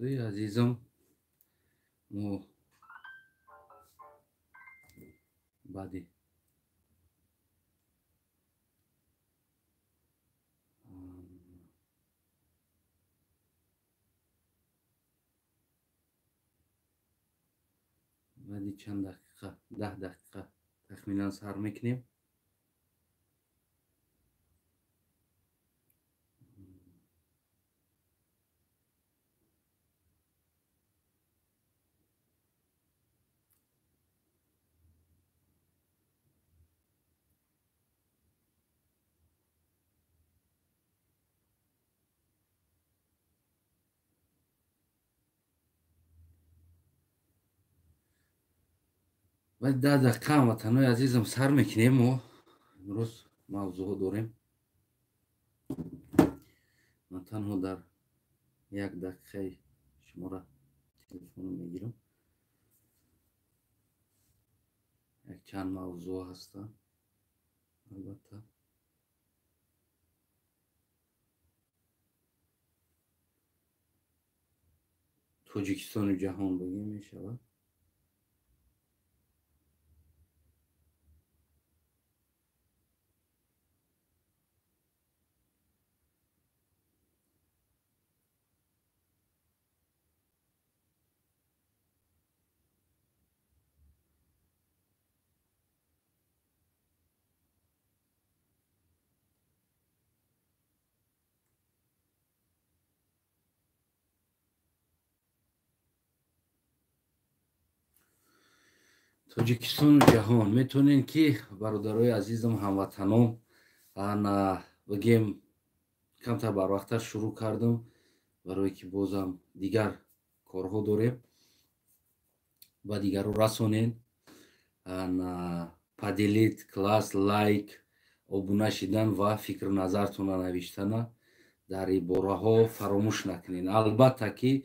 бинандагои азизам, мо баъди чанд дақиқа 10 дақиқа тахминан сар мекунем. باید 10 دقیقه هموطنای عزیزم سر میکنیم. ما امروز موضوع داریم. من تنها در 1 دقیقه شما را تلفن میگیرم. یک چند موضوع هستن. البته توجیکستان و جهان بگیم میشود. توجیکستان و جهان میتونین که برادرای عزیزم هموطنان انا بگیم کمتر بر وقتتر شروع کردم برای که بازم دیگر کارها داریم و دیگر رو رسونین. انا پادیلیت کلاس لایک обуна шидан ва фикру назартона навиштана дар ин бораҳо фаромӯш накунед. албатта ки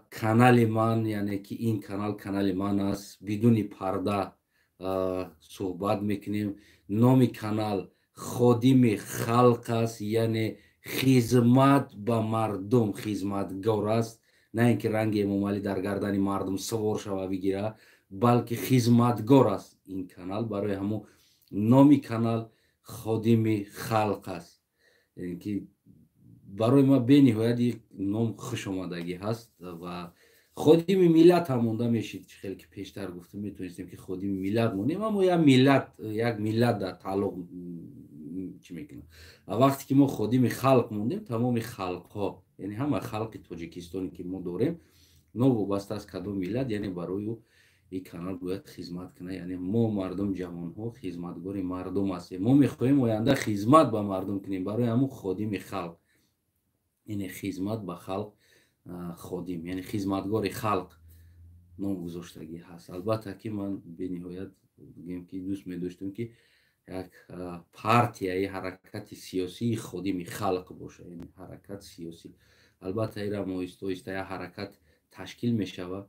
канали ман, яъне ки ин канали ман аст. бидуни парда суҳбат мекунем. номи канал ходими халқ аст, яъне хизмат ба мардум, хизматгор аст. на ин ки ранги эмомалӣ дар гардани мардум савор шава бигира, балки хизматгор аст ин канал. барои ҳамон номи канал ходими халқ аст. яъне ки барои ма бениҳоят як ном хушомадагӣ ҳаст ва ходими миллат ҳам монда мешид. хеле ки пештар гуфтам метавонистем ки ходими миллат монем, аммо як миллат дар тааллуқ чӣ мекунад. ва вақте ки мо ходими халқ мондем, тамоми халқҳо, яъне ҳама халқи тоҷикистоне ки мо дорем, новобаста аз кадом миллат, яъне барои ӯ ин канал бояд хизмат кунад. яъне мо мардум ҷавонҳо хизматгори мардум ҳастем. мо мехоҳем оянда хизмат ба мардум кунем. барои ҳамон ходими халқ, яъне хизмат ба халқ, ходим, яъне хизматгори халқ ном гузоштагӣ ҳаст. албатта ки ман бениҳоят бигем ки дӯст медоштам ки як партияи ҳаракати сиёсии ходими халқ бошад, яъне ҳаракат сиёсӣ. албатта инам оҳиста оҳиста як ҳаракат ташкил мешавад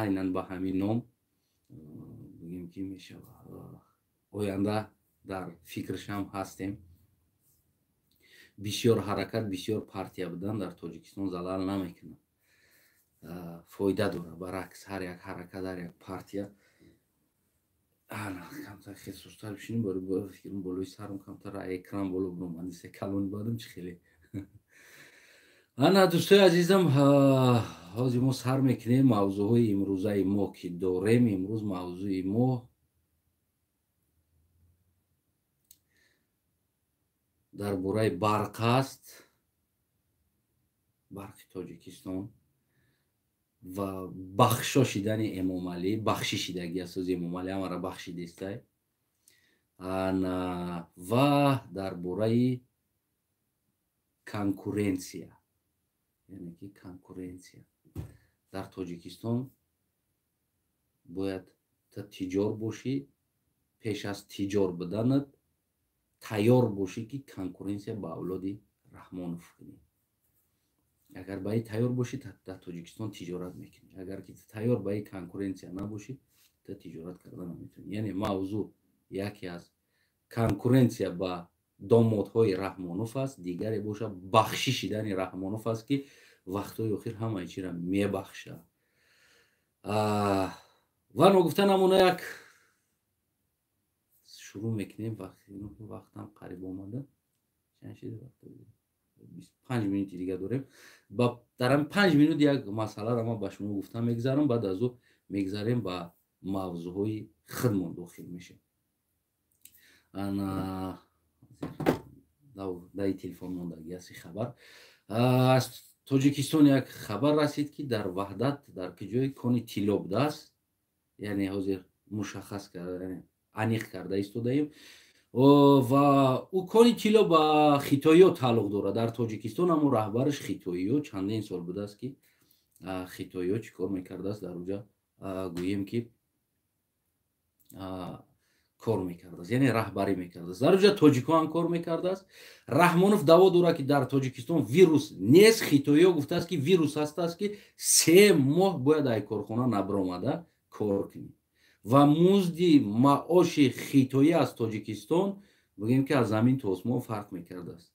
айнан ба ҳамин ном бигем ки мешавад. оянда дар фикршам ҳастем. бисёр ҳаракат, бисёр партия будан дар тоҷикистон залал намекунад, фоида дорад. баръакс ҳар як ҳаракат, ҳар як партия камтар хел сустар бишинем, барои фикрам болои сарам камтар экран боло бурам, анисе калони бадам чӣ хеле. ана дӯстои азизам, ҳозир мо сар мекунем мавзӯъҳои имрӯзаи мо ки дорем. имрӯз мавзӯи мо дар бораи барқ аст, барқи тоҷикистон ва бахшошидани эмомалӣ, бахшишидагӣ асози эмомалӣ ҳамара бахшидестай. ва дар бораи конкуренсия, яъне ки конкуренсия дар тоҷикистон бояд та тиҷор бошӣ. пеш аз тиҷор буданат тайёр бошӣ ки конкуренсия ба авлоди раҳмонов кунӣ. агар ба ин тайёр бошӣ, дар тоҷикистон тиҷорат мекунӣ. агар ки тайёр ба ин конкуренсия набошӣ, та тиҷорат карда наметавонӣ. яъне мавзӯъ яке аз конкуренсия ба домодҳои раҳмонов аст, дигаре боша бахшишидани раҳмонов аст ки вақтҳои охир ҳамаи чиро мебахшад. ва ногуфта намуна як шурӯъ мекунем. Вақтам қариб омада. Чанд шид вақт? 25 минути дига дорем. Дар ҳамин 5 минут як масъаларо ман ба шумо гуфта мегзарам. баъд аз ӯ мегзарем ба мавзӯъҳои худмон дохил мешем. даи телефон мондагӣ аст хабар. аз Тоҷикистон як хабар расид ки дар ваҳдат дар куҷои кони тилло будааст. яъне ҳозир мушаххас карда, яъне аниқ карда истодаем. ва ӯ кони тилло ба хитоиё тааллуқ дорад. дар Тоҷикистон ҳамо раҳбараш хитоиё чандин сол будааст ки хитоиё чӣ кор мекардааст дар уҷа гӯем ки кор мекардааст, яъне раҳбарӣ мекардааст. Дар уҷа тоҷикҳо ҳам кор мекардааст. Раҳмонов даъво дорад ки дар Тоҷикистон вирус нест. Хитоиё гуфтааст ки вирус ҳастааст ки 3 моҳ бояд ай корхона набаромада кор кунӣ. ва музди маоши хитоӣ аз Тоҷикистон бигӯем ки аз замин то осмон фарқ мекардааст.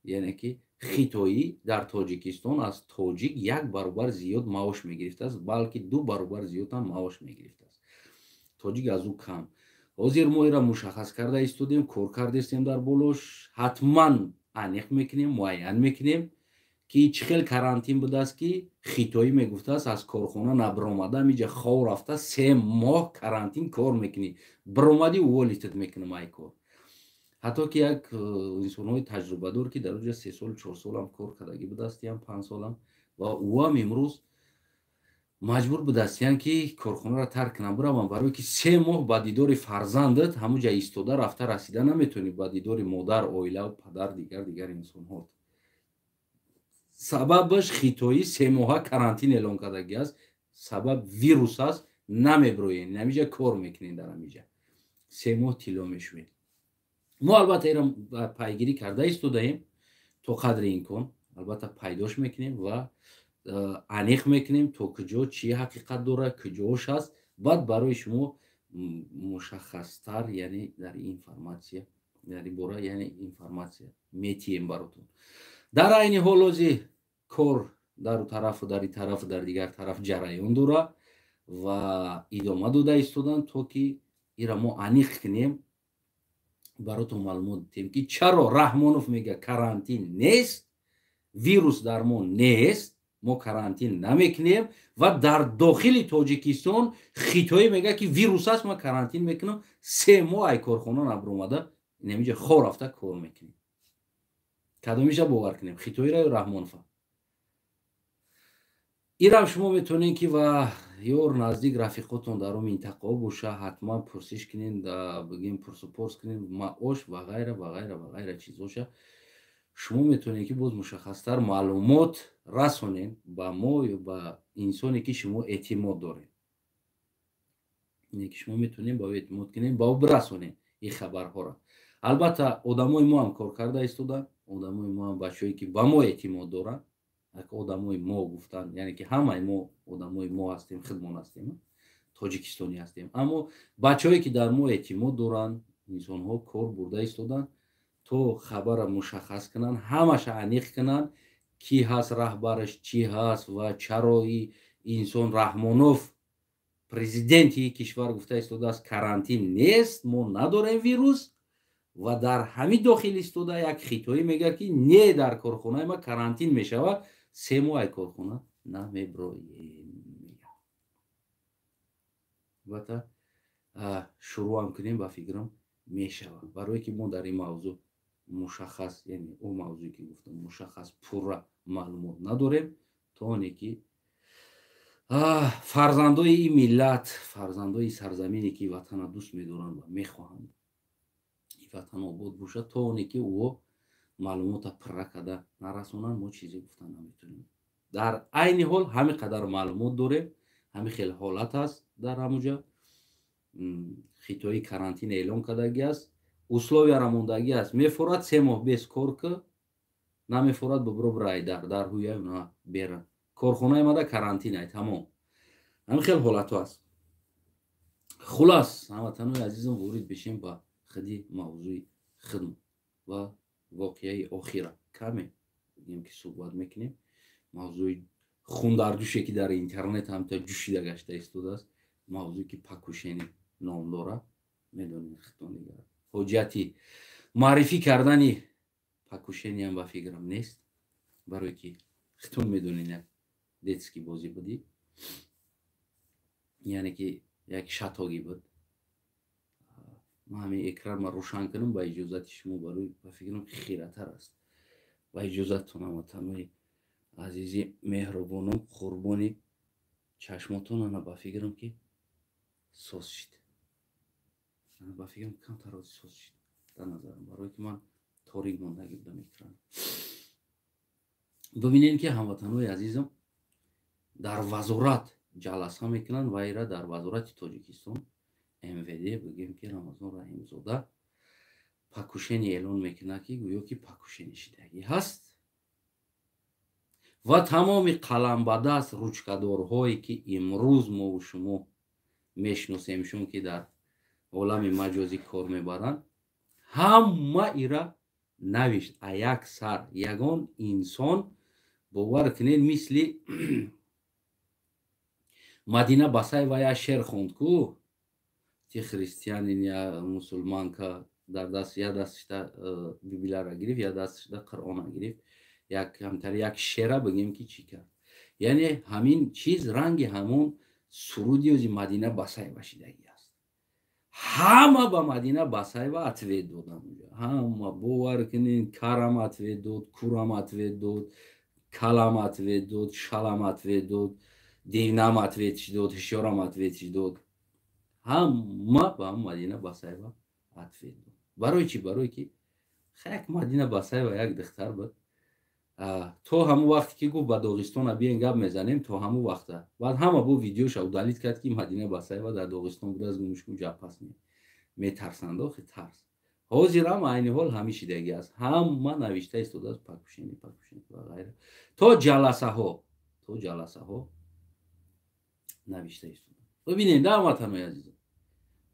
яъне ки хитоӣ дар Тоҷикистон аз тоҷик 1 баробар зиёд маош мегирифтааст, балки 2 баробар зиёд ҳам маош мегирифтааст. тоҷик аз ӯ кам. ҳозир мо инро мушаххас карда истодем, кор кардастем дар болош. ҳатман аниқ мекунем, муайян мекунем ки чӣ хел карантин будааст ки хитоӣ мегуфтааст аз корхона набаромада амиҷа хов рафта 3 моҳ карантин кор мекунӣ. биромадӣ уволитат мекунам ай кор. ҳатто ки як инсонҳои таҷрибадор ки дар уҷа 3 сол 4 солам кор кардагӣ будаастиям, 5 солам, ва ӯам имрӯз маҷбур будаастиян ки корхонаро тарк кунам биравам, барое ки 3 моҳ ба дидори фарзандат ҳамуҷа истода рафта расида наметавонӣ, ба дидори модар, оилаву падар, дигар инсонҳо. сабабаш хитоӣ 3 моҳа карантин эълон кардагӣ аст. сабаб вирус аст, намебироед, намиҷа кор мекунед. дар ҳамиҷа 3 моҳ тилло мешӯед. мо албатта инро пайгирӣ карда истодаем, то қадри имкон албатта пайдош мекунем ва аниқ мекунем то куҷо чӣ ҳақиқат дорад, куҷош аст. баъд барои шумо мушаххастар, яъне дар информатсия, яъне бора, яъне информатсия метиҳем баротон. дар айни ҳол ҳозир кор дар ӯ тарафу дар ин тарафу дар дигар тараф ҷараён дорад ва идома дода истодан, то ки инро мо аниқ кунем, баротон маълумот дидем ки чаро Раҳмонов мегӯяд карантин нест, вирус дар мо нест, мо карантин намекунем. ва дар дохили Тоҷикистон хитоӣ мегӯяд ки вирус аст, ман карантин мекунам, 3 моҳ ай корхона набаромада намиҷа хо рафта кор мекунем. кадомиша бовар кунем, хитоиро ё Раҳмонова? инам шумо метавонед ки ва ё наздик рафиқотон дар он минтақаҳо боша, ҳатман пурсиш кунед, бигӯем пурсупурс кунед, маош ва ғайра ва ғайра ва ғайра чизоша. шумо метавонед ки боз мушаххастар маълумот расонед ба мо ё ба инсоне ки шумо эътимод доред. ки шумо метавонед ба ӯ эътимод кунед, ба ӯ бирасонед ин хабарҳоро. албатта одамои мо ҳам кор карда истоданд, одамои мо ҳам бачаҳое ки ба мо эътимод доранд. одамои мо гуфтан, яъне ки ҳамаи мо одамои мо ҳастем, худмон ҳастем, тоҷикистонӣ ҳастем. аммо бачаҳое ки дар мо эътимод доранд, инсонҳо кор бурда истоданд то хабарро мушаххас кунанд, ҳамаша аниқ кунанд, кӣ ҳаст раҳбараш, чӣ ҳаст ва чаро инсон Раҳмонов президенти кишвар гуфта истодааст карантин нест, мо надорем вирус. ва дар ҳамин дохил истода як хитоӣ мегӯяд ки не, дар корхонаи ма карантин мешавад, 3 моҳ ай корхона намебироем. албатта шурӯъам кунем ба фикрам мешавад, барое ки мо дар ин мавзӯъ мушаххас, яъне ӯ мавзӯе ки гуфтам мушаххас пурра маълумот надорем, то оне ки фарзандои ин миллат, фарзандои сарзамине ки ватанро дӯст медоранд ва мехоҳанд ватан обод бошад, то оне ки ӯ маълумота пурра карда нарасонанд, мо чизе гуфта наметавонем. дар айни ҳол ҳамин қадар маълумот дорем, ҳамин хел ҳолат аст дар ҳамуҷа. хитоӣ карантин эълон кардагӣ аст, условияро мондагӣ аст, мефорад 3 моҳ без кор ки, намефорад бубиро бирай дар ҳуя на бера корхонаи мада карантин ай тамом. ҳамин хел ҳолатҳо аст. хулас ҳамватанои азизам, ворид бишем ба худи мавзӯи худмон ва воқеаи охира каме бигӯем ки суҳбат мекунем. мавзӯи хундарҷӯше ки дар интернет ҳамта ҷӯшида гашта истодааст, мавзӯе ки Пакушени ном дорад, медонед хитон дигар ҳоҷати маърифӣ кардани Пакушениам ба фикрам нест, барое ки хитон медонед як детский бозӣ будӣ, яъне ки як шатоги буд. ман ҳамин экранро рӯшан кунам ба иҷозати шумо, барои ба фикрам хиратар аст. با اجازهتون هموطنای عزیزی مهربانم قربانی چشماتون انا با فکرم که سوز شد، انا با فکرم کم تراز سوز شد در نظرم، برای که من تاریک ماندگی بودم اکران. ببینین که هموطنای عزیزم در وزارت جلسه میکنن و ایرا در وزارت تاجیکستان MVD بگیم که رمضان رحیمزاده Пакушени эълон мекунад ки гӯё ки пакушенишидагӣ ҳаст ва тамоми қаламбадаст ручкадорҳое ки имрӯз мову шумо мешиносем, чун ки дар олами маҷозӣ кор мебаранд, ҳама ира навишт а як сар. Ягон инсон бовар кунед мисли Мадина Басаева як шеър хонд ку ти христианин я мусулманка дар даст я дастида библияро гирифт, я дастида қуръонро гирифт, як камтар як шеъра бигем ки чӣ кард. яъне ҳамин чиз ранги ҳамон суруди ози Мадина Басаева шидагӣ аст. ҳама ба Мадина Басаева ответ доданд унҷо, ҳама бовар кунед, карам ответ дод, курам ответ дод, калам ответ дод, шалам ответ дод, девнам ответиш дод, ҳушёрам ответиш дод, ҳама ба Мадина Басаева ответ дод. барои чӣ? Барое ки як Мадина Басаева як духтар буд, то ҳамон вақте ки гуфт ба Доғистон биен гап мезанем, то ҳамон вақта баъд ҳама бо видеоша удалит кард ки Мадина Басаева дар Доғистон будааст, гумушку ҷабҳаст, метарсанд, охи тарс. ҳозирам айни ҳол ҳамин шидагӣ аст, ҳама навишта истодааст Пакушени ва ғайра. то ҷаласаҳо навишта истодааст. бибинед ҳамватанои азизам,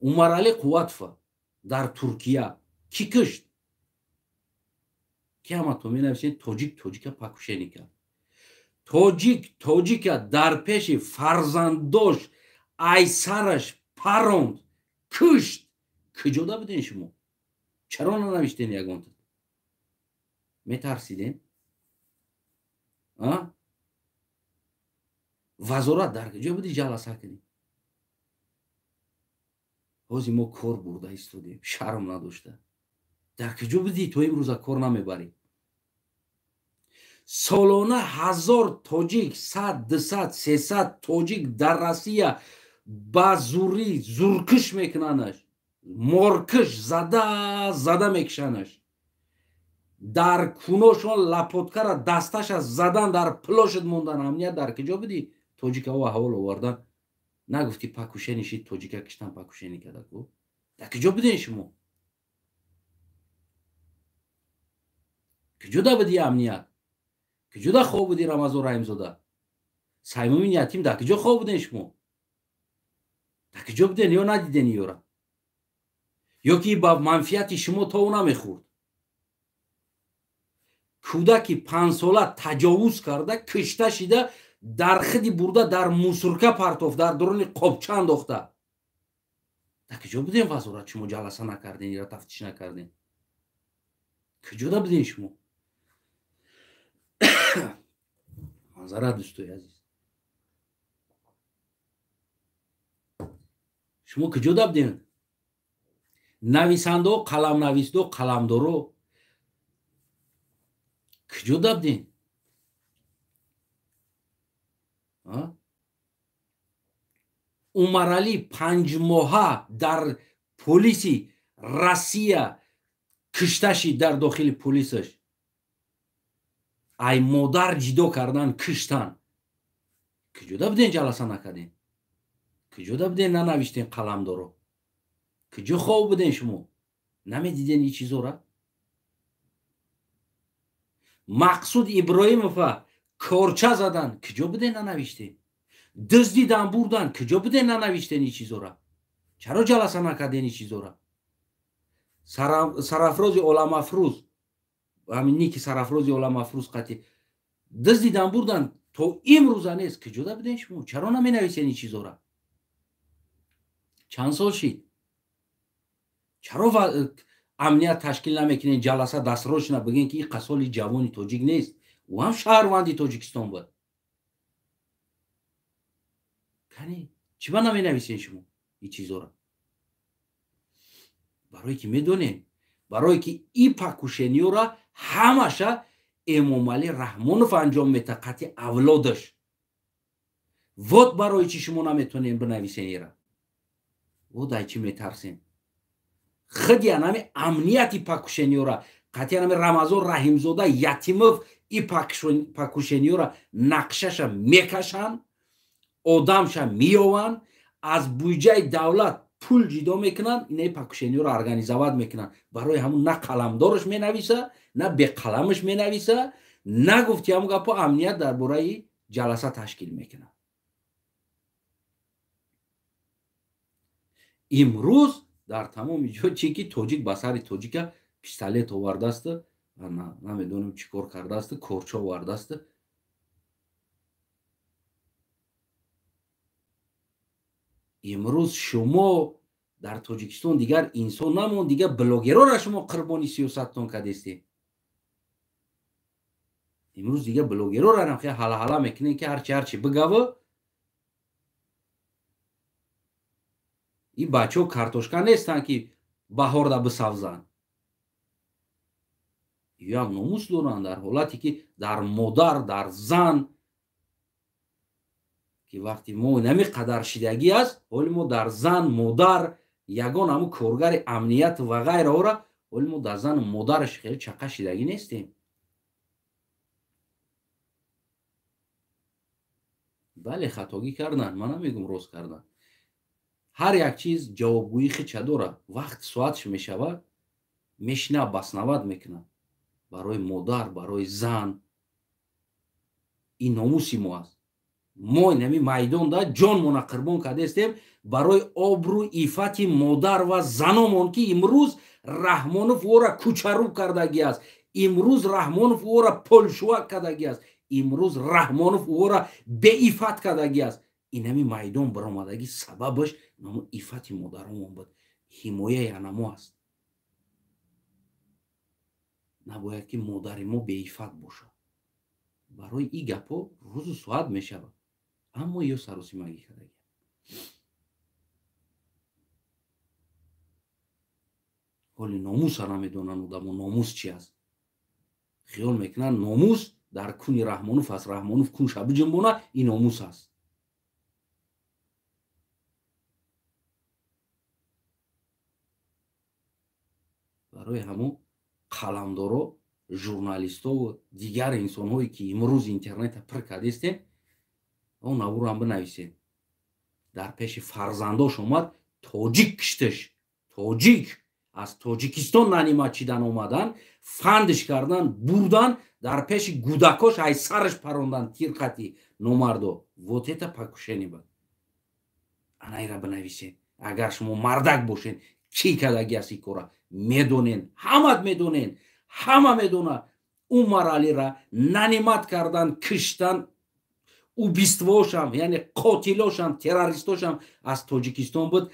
Умарали Қувватова дар Туркия ки кушт? ки ҳама то менависед тоҷика Пакушени кард. тоҷика дар пеши фарзандош айсараш паронд, кушт. куҷода буден шумо? чаро нанавиштен ягонта? метарсиден? вазорат дар куҷо буди ҷаласа кунӣ? ҳозир мо кор бурда истодем, шарм надошта. дар куҷо будӣ то имрӯза кор намебарӣ? солона 1000 тоҷик, 100, 200, 300 тоҷик дар Россия ба зурӣ зуркуш мекунанаш, моркуш зада мекушанаш. дар куношон лапоткара дасташа задан, дар плошад мондан. амният дар куҷо будӣ? тоҷикаҳо ҳавол овардан, нагуфти Пакушени шид, тоҷика киштан Пакушени кардаку? дар куҷо буден шумо? куҷода буди амният? куҷода хоб буди Рамазон Раҳимзода? Саймумин ятим дар куҷо хоб буден шумо? дар куҷо буден ё надиден ёра? ё ки ба манфиати шумо тову намехӯрд? кӯдаки 5 сола таҷовуз карда, кушта шида, дар хиди бурда, дар мусурка партофт, дар дурони қобча андохта. дар куҷо буден вазорат? шумо ҷаласа накарден, ира тафтиш накарден? куҷода буден шумо? манзарат дӯстои азиз, шумо куҷода буден? нависандао, қаламнависдо, қаламдоро куҷода буден? Умарали 5 моҳа дар полиси Россия кушта шид, дар дохили полисаш. ай модар ҷидо кардан, куштан. куҷода буден ҷаласа накарден? куҷода буден нанавиштен қаламдоро? куҷо хоб буден шумо? намедиден ин чизора? Мақсуд Иброимова корча задан, куҷо буден нанавиштен? дуздидан бурдан, куҷо буден нанавиштен ин чизора? чаро ҷаласа накарден ин чизора? Сарафрози Оламафрӯз, ҳамин ники Сарафрози Оламафрӯз қати дыздидан бурдан то имрӯза нест киҷода будем шумо чаро наменависен ин чизора чанд сол шид чаро амният ташкил намекунен ҷаласа дастрошна бигӯен ки ин қасоли ҷавони тоҷик нест ӯ ҳам шаҳрванди тоҷикистон буд кане чиба наменависен шумо ин чизора барое ки медонем барое ки ин покушениёра ҳамаша эмомалӣ раҳмонов анҷом мета қатъи авлодаш вот барои чи шумо наметонем бинависен ира вот ай чӣ метарсем худи анами амнияти покушениёра қатъи анами рамазон раҳимзода ятимов ин покушениёра нақшаша мекашанд одамша меёванд аз буҷаи давлат пул ҷидо мекунанд инаи покушениёро организоват мекунанд барои ҳамун на қаламдораш менависа на беқаламаш менависа на гуфти ҳамун гапо амният дар бораи ҷаласа ташкил мекунад имрӯз дар тамоми ҷо чи ки тоҷик ба сари тоҷика пистолет овардаасту намедонам чӣ кор кардаасту корча овардаасту имрӯз шумо дар тоҷикистон дигар инсон намон дигар блогерора шумо қурбони сиёсаттон кардестед имрӯз дигар блогерора намхе ҳала мекунен ки ҳарчи бигава ин бачаҳо картошка нестанд ки баҳорда бисавзанд ям номус доранд дар ҳолате ки дар модар дар зан ки вақти мо нами қадар шидагӣ аст ҳоли мо дар зан модар ягон ҳамун коргари амният ва ғайраҳора ҳоли мо дар зану модараш хеле чақа шидагӣ нестем бале хатогӣ карданд ман намегӯм рост карданд ҳар як чиз ҷавобгӯи хича дорад вақти соатш мешавад мешина баснават мекунад барои модар барои зан ин номуси мо аст мо нами майдонда ҷонмона қурбон кардестем барои обрӯ ифати модар ва заномон ки имрӯз раҳмонов ора кӯчарӯ кардагӣ аст имрӯз раҳмонов ора полшувак кардагӣ аст имрӯз раҳмонов ора беифат кардагӣ аст инами майдон баромадагӣ сабабаш намо ифати модаромон буд ҳимояи анамо аст набояд ки модари мо беифат бошад барои ин гапо рӯзу соат мешавад аммо ё саросимагӣ кардагӣ ҳоли номуса намедонанд одамо номус чи аст хиёл мекунанд номус дар куни раҳмонов аст раҳмонов кунша биҷунбона ин номус аст барои ҳамон қаламдоро журналистову дигар инсонҳое ки имрӯз интернета пир кардестем он навурам бинависем дар пеши фарзандош омад тоҷик кишташ тоҷик аз тоҷикистон нанимат чидан омадан фандиш кардан бурдан дар пеши гудакош ай сараш парондан тирқати номардо вот это покушение буд анаира бинависем агар шумо мардак бошен чӣ кардагӣ аст ин кора медонен ҳамат медонен ҳама медонад ун маралира нанимат кардан киштан убиствошам яъне қотилошам террористошам аз тоҷикистон буд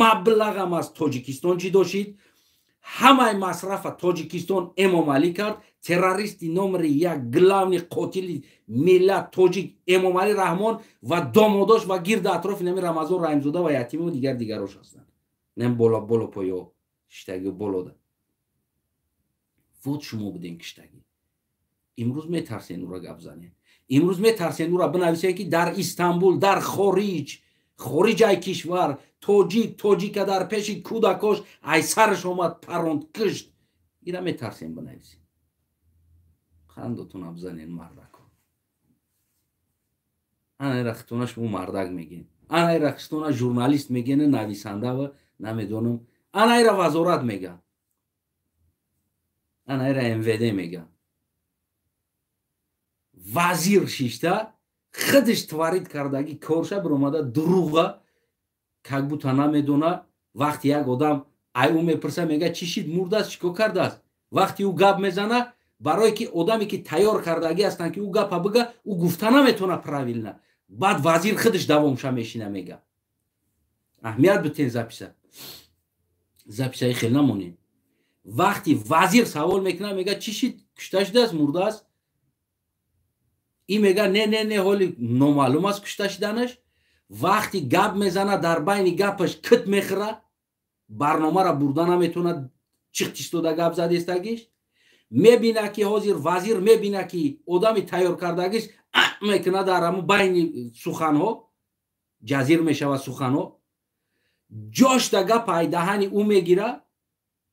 маблағам аз тоҷикистон ҷидо шид ҳамаи масрафа тоҷикистон эмомалӣ кард террористи номери як главни қотили миллат тоҷик эмомалӣ раҳмон ва домодош ва гирди атрофи нами рамазон раҳимзода ва ятиму дигарош ҳастанд нем боло поё киштагӣ болода вот шумо буден киштагӣ имрӯз метарсен ура гап занен имрӯз метарсен ура бинависен ки дар Истанбул дар хориҷай кишвар тоҷика дар пеши кӯдакош ай сараш омад паронд кишт ира метарсен бинависен хандотонам занен мардакон анаира хитона шумо мардак мегӯен анаира хитона журналист мегӯен нависандава намедонам анаира вазорат мегӯянд анаира МВД мегӯянд вазир шишта худиш тварид кардагӣ корша биромада дуруға как будто намедона вақти як одам ай ӯ мепурса мега чӣ шид мурдааст чӣ кор кардааст вақти ӯ гап мезана برای که آدمی که تیار کردگی هستن که او گپ بگه او گفته نمیتونه پراویلنه بعد وزیر خودش دوامش میشینه میگه اهمیت بتین زپیسه خیلی نمونین وقتی وزیر سوال میکنه میگه چی شد کشته شده است مرده است این میگه نه حالی نامعلوم است کشته شدنش وقتی گپ میزنه در بین گپش کت میخوره برنامه را برده نمیتونه چیستوده گپ زده استگیش میبینه که حاضر وزیر میبینه که آدمی تیار کردگیش میکنه در همون بین سخنها جزیر میشود سخنها جاش در گپ دهنی او میگیره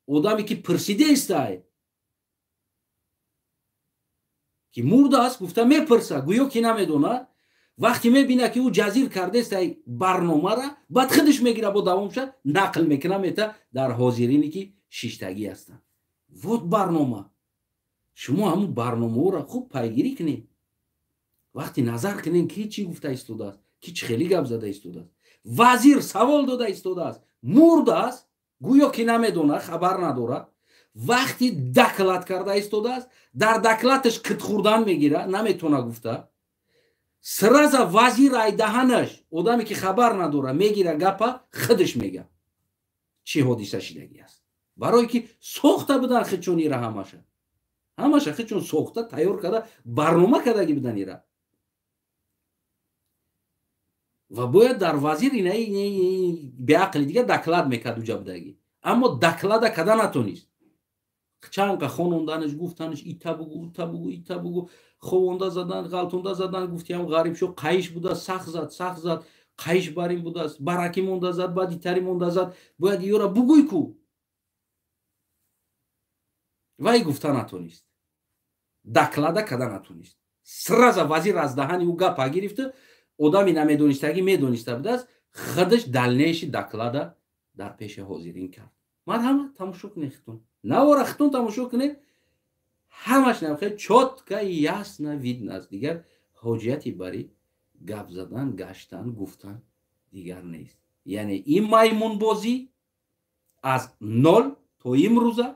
آدمی که پرسیده است که مرده است گفته میپرسه گویا که نمیدونه وقتی میبینه که او جزیر کرده است برنامه را بعد خودش میگیره با دوامش نقل میکنه میته در حاضرینی که شیشتگی هستن وقت برنامه شما همون برنامه را خوب پیگیری کنید وقتی نظر کنین کی چی گفته ایستاده است کی چه خیلی گپ زده ایستاده است وزیر سوال داده ایستاده است مرده است گویا که نمیدونه خبر نداره وقتی دکلت کرده ایستاده است در دکلتش کت خوردن میگیره نمیتونه گفته سرز وزیر ای دهنش آدمی که خبر نداره میگیره گپا خودش میگه چی حادثه شدگی است برای که سوخته بودن خودشونی را همشه خودشون سوخته تیار کرده برنامه کردگی بدن ایره و باید در وزیر اینه به عقل دیگه دکلت میکرد اوجا بدگی اما دکلت کده نتونیست چند که خوندنش گفتنش ایتا بگو خونده زدن غلطونده زدن گفتی هم غریب شو قیش بوده سخت زد قیش بریم بوده است برکی مونده زد بعد ایتری مونده زد باید یورا بگوی کو وای گفته نتونیست دکلت کده نتونیست سرز وزیر از دهنی او گپا گرفته آدمی نمیدونستگی میدونسته بوده است خودش دلنیش دکلت در پیش حاضرین کرد مرحمت تماشا کنید خطون نواره خطون تماشا کنید همش نمیخواد چوت که یاسنا ویدنا است دیگر حجتی برای گپ زدن گشتن گفتن دیگر نیست یعنی این میمون بازی از نول تا امروزه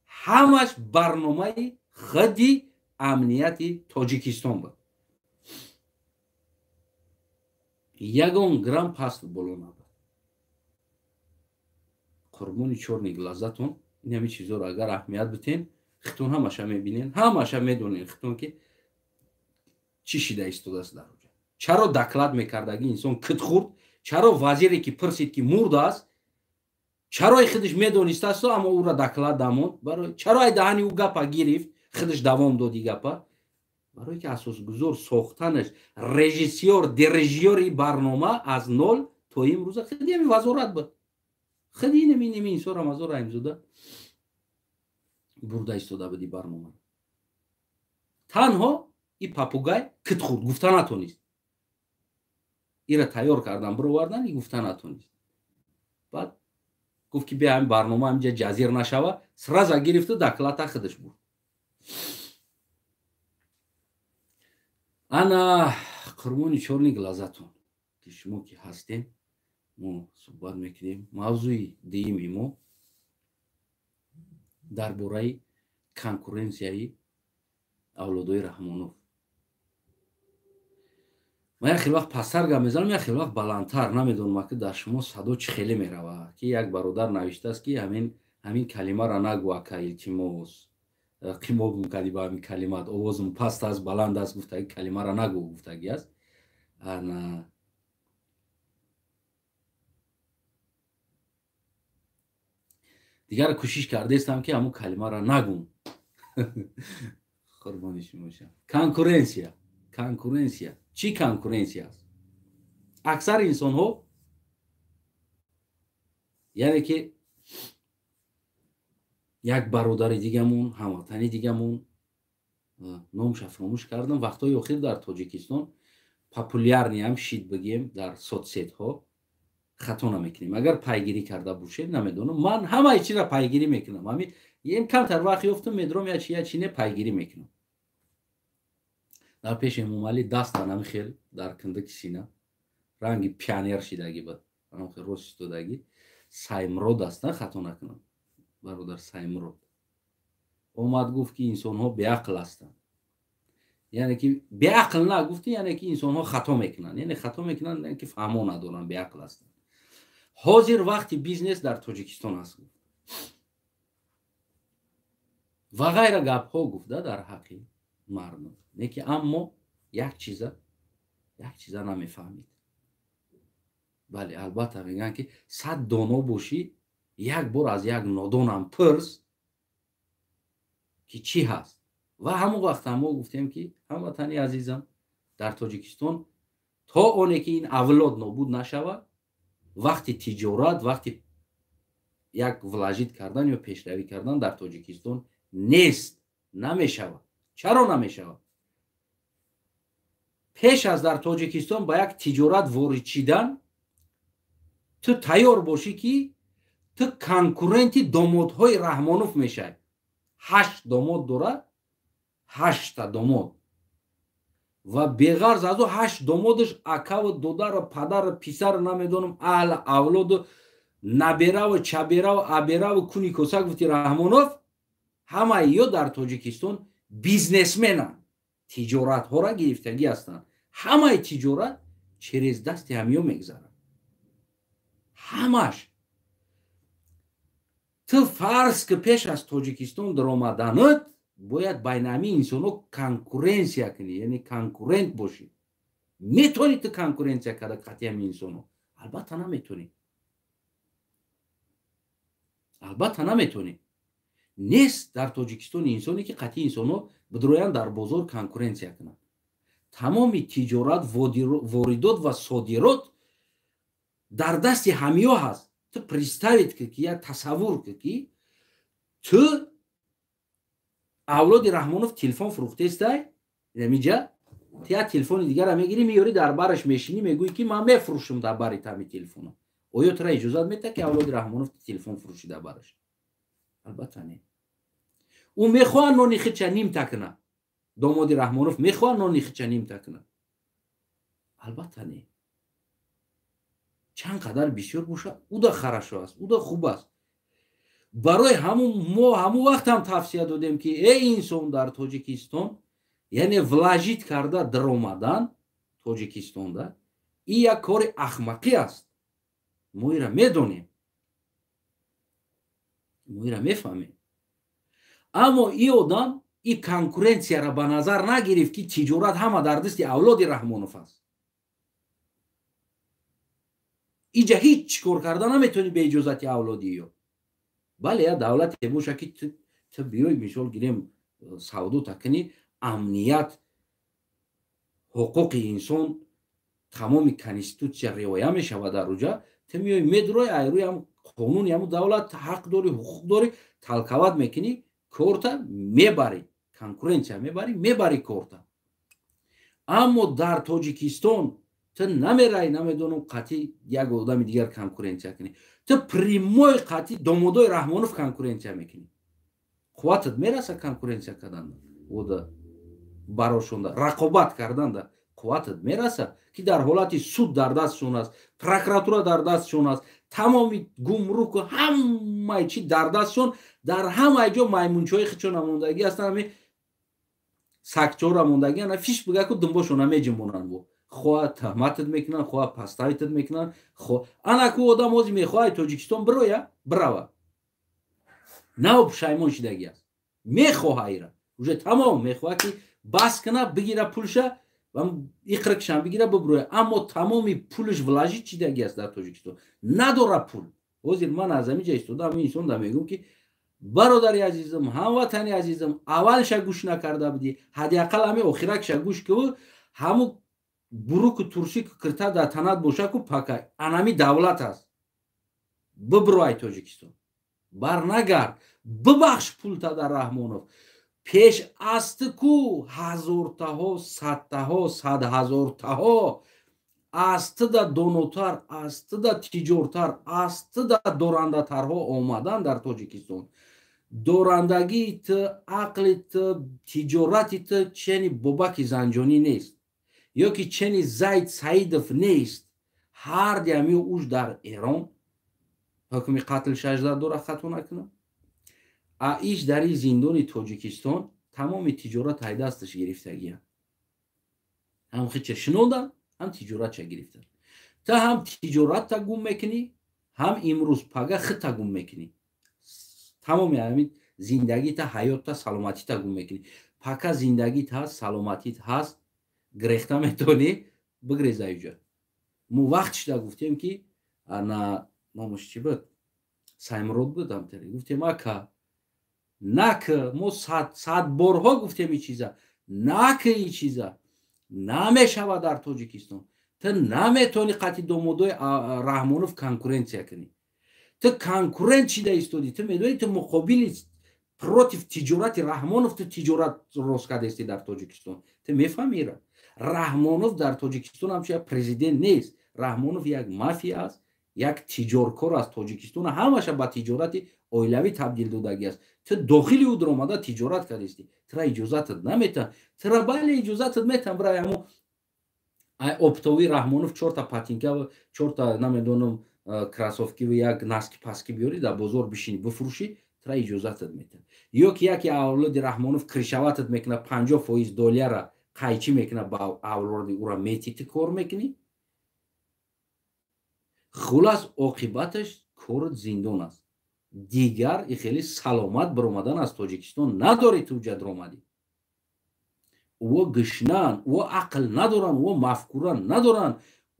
همش برنامه خودی امنیتی تاجیکستان بود یگان گرم پست بالا نبود قربونی چورنی گلازتون این همین چیزا رو اگر اهمیت بتین خطون همشه میبینین همشه میدونین خطون که چی شده ایستاده است در اونجا چرا دکلت میکردگی انسان کت خورد چرا وزیری که پرسید که مرده است چرا خودش میدونسته است اما او را دکلت داموند برای چرا دهنی او گپا گرفت خودش دوام دادی گپا برای که اساسگذار ساختنش رژیسور دیریژوری برنامه از نول تا امروز خیلی همین وزارت بود خیلی نمی انسان رمضان رحیم زاده برده ایستاده بودی برنامه تنها این پاپوگای کت خورد گفته نتونست ایره تیار کردن برو وردن این گفته نتونست بعد گفت که بیا همین برنامه همینجا جزیر نشوه سرزا گرفته دکلت خودش بود انا قربونی چورنی گلازتون که شما که هستین ما صحبت میکنیم موضوعی دیمی ما در باره کنکورنسیای اولادای رحمانوف من یک خیلی وقت پستر گم میزنم یک خیلی وقت بلندتر نمیدونم که در شما صدا چه خیلی میروه که یک برادر نوشته است که همین کلمه را نگو که التماس قیمو میکردی با همین کلمات آوازم پست است بلند است گفته کلمه را نگو گفتگی است انا دیگر کوشش کرده استم که همون کلمه را نگم قربانی شما باشم کنکورنسیا چی کنکورنسیا است اکثر انسان ها یعنی که یک برادر دیگمون هموطنی دیگمون نامش فراموش کردم وقتای اخیر در تاجیکستان پاپولارنی هم شید بگیم در سوتسیت ها خطا نمیکنیم اگر پیگیری کرده باشه نمیدونم من همه چی را پیگیری میکنم همین این کمتر وقت یافتم میدرم یا چی پیگیری میکنم در پیش مومالی دست دارم خیلی در کندک سینه رنگی پیانیر شدگی بود من خیلی روز شدگی سایمرود است نه خطا نکنم برادر سایمرود омад гуфт ки инсонҳо беақл ҳастанд. яъне ки беақл нагуфтӣ, яъне ки инсонҳо хато мекунанд. яъне хато мекунанд, яъне ки фаҳмо надоранд, беақл ҳастанд. ҳозир вақти бизнес дар Тоҷикистон ҳаст гуфт. ва ғайра гапҳо гуфта дар ҳаққи мардум. не ки аммо як чиза намефаҳмид. бале, албатта мегӯянд ки 100 доно бошӣ, як бор аз як нодонам пурс ки чӣ ҳаст. ва ҳамон вақт мо гуфтем ки ҳамватани азизам, дар Тоҷикистон то оне ки ин авлод нобуд нашавад, вақти тиҷорат, вақти як влажид кардан ё пешравӣ кардан дар Тоҷикистон нест, намешавад. чаро намешавад? пеш аз дар Тоҷикистон ба як тиҷорат ворид шидан, ту тайёр бошӣ ки ту конкуренти домодҳои Раҳмонов мешавӣ. 8 домод дорад, 8 домод. ва беғарз аз ӯ 8 домодаш акаву додару падару писару намедонам аҳли авлоду набераву чабераву абераву куни коса гуфти Раҳмонов ҳамаи ё дар Тоҷикистон бизнесменанд, тиҷоратҳоро гирифтагӣ ҳастанд. ҳамаи тиҷорат через дасти ҳамиё мегзарад. ҳамаш. ту фарз ки пеш аз Тоҷикистон даромаданат бояд байни ҳамин инсонҳо конкуренсия кунӣ, яъне конкурент бошӣ. метавонӣ ту конкуренсия карда қатъи ҳамин инсонҳо? албатта наметавонӣ. албатта наметавонӣ. нест дар Тоҷикистон инсоне ки қатъи инсонҳо бидроянд дар бозор конкуренсия кунанд. тамоми тиҷорат, воридот ва содирот дар дасти ҳамиё ҳаст. ту представит кӣ ки як тасаввур кӣ ки ту авлоди Раҳмонов телефон фурӯхтестай, намиҷа ту як телефони дигара мегирӣ, меёрӣ дар бараш мешинӣ, мегӯӣ ки ман мефурӯшам дар бари тами телефона. оё тура иҷозат медиҳад ки авлоди Раҳмонов телефон фурӯшӣ дар бараш? албатта не. ӯ мехоҳад нони хича нимта кунад. домоди Раҳмонов мехоҳад нони хича нимта кунад? албатта не. чанд қадар бисёр бошад, уда харашо аст, уда хуб аст. барои мо ҳамон вақт ҳам тавсия додем ки эй инсон дар Тоҷикистон, яъне влажид карда даромадан Тоҷикистонда, ин як кори ахмақӣ аст. мо инро медонем, мо инро мефаҳмем. аммо ин одам ин конкуренсияро ба назар нагирифт ки тиҷорат ҳама дар дасти авлоди Раҳмонов аст. инҷа ҳеҷ чӣ кор карда наметавонӣ бе иҷозати авлоди ё. бале як давлате боша ки ту биёй мисол гирем савдота кунӣ, амният, ҳуқуқи инсон, тамоми конститутсия риоя мешавад дар уҷа, ту меоӣ медурои айрӯи ҳам қонуни ҳамун давлат ҳақ дорӣ, ҳуқуқ дорӣ, талқават мекунӣ, корта мебарӣ, конкуренсия мебарӣ, мебарӣ корта. аммо дар Тоҷикистон ту намераи намедонам қатъи як одами дигар конкуренсия кунӣ. ту прямои қатъи домодои Раҳмонов конкуренсия мекунӣ. қувватат мераса конкуренсия карданда, ода барошонда, рақобат карданда қувватат мераса ки дар ҳолати суд дар дастшон аст, прокуратура дар дастшон аст, тамоми гумруку ҳамаи чӣ дар дастшон, дар ҳамаи ҷо маймунчаҳои хичо намондагӣ ҳастанд, ҳамин сагчаҳо намондагӣ ана фиш бигаку дунбошона меҷунбонанд. бо хоҳа таҳматат мекунанд, хоҳа паставитат мекунанд. ана ку одам ҳозир мехоҳад Тоҷикистон бироя, бирава. нав пушаймон шидагӣ аст. мехоҳа ира. уже тамом мехоҳад ки бас куна, бигира пулша ва иқракшан бигира бибироя. аммо тамоми пулаш влажид шидагӣ аст дар Тоҷикистон. надора пул. ҳозир ман аз ҳамин ҷа истодам инсон да мегӯям ки бародари азизам, ҳамватани азизам, аввалша гӯш накарда будӣ, ҳадиақал ҳамин охиракша гӯш кӯ, ҳамун буруку туршику кирта дар танат бошаку пака. анами давлат аст. бибиро ай Тоҷикистон. барнагард. бибахш пулта дар Раҳмонов. пеш асти ку ҳазортаҳо, садтаҳо, садҳазортаҳо астида донотар, астида тиҷортар, астида дорандатарҳо омадан дар Тоҷикистон. дорандагиту, ақлиту, тиҷоратиту чени Бобаки Занҷонӣ нест, ё ки чени Заид Саидов нест. ҳарди ҳамиҳо уш дар Эрон ҳукми қатл 16 дора хато накунад. иш дари зиндони Тоҷикистон тамоми тиҷорат ҳай дасташ гирифтагия. ҳам хича шинодан, ҳам тиҷоратша гирифтан. Та ҳам тиҷоратта гум мекунӣ, ҳам имрӯз пага хитта гум мекунӣ. Тамоми ҳамин зиндагита, ҳаётта, саломатита гум мекунӣ. Пака зиндагит ҳаст, саломатит ҳаст, гирехта метавонӣ бигреза иҷо. Мо вақтшда гуфтем ки ана номаш чӣ буд? Саймурод буд амтари. Гуфтем ака нака мо сад борҳо гуфтем и чиза. Нака и чиза. Намешавад дар Тоҷикистон. Ту наметавонӣ қати домодои Раҳмонов конкуренсия кунӣ. Ту конкурент шида истоди. Ту медонӣ ту муқобили против тиҷорати Раҳмонов ту тиҷорат рост кардасти дар Тоҷикистон. Ту мефаҳмӣ ира? Раҳмонов дар Тоҷикистон ҳамчун як президент нест. Раҳмонов як мафия аст, як тиҷоркор аст. Тоҷикистон ҳамаша ба тиҷорати оилавӣ табдил додагӣ аст. Ту дохили ӯ даромада тиҷорат кардасти. Тура иҷозатат наметаҳад. Тура бале иҷозатат метаҳам бирай ҳамун оптовии Раҳмонов 4 патинка, 4 намедонам красовки ва як наски паски биёрӣ дар бозор бишинӣ бифурӯшӣ, тура иҷозатат метаҳад. Ё ки яке авлоди Раҳмонов кришаватат мекунад 50% доллара қайчӣ мекунад ба авлоди ӯра метитӣ кор мекунӣ. хулас оқибаташ корот зиндон аст. Дигар хеле саломат биромадан аз Тоҷикистон надорӣ ту ҷадромадӣ. ӯ гишнаанд, ӯ ақл надоранд, ӯ мафкура надоранд,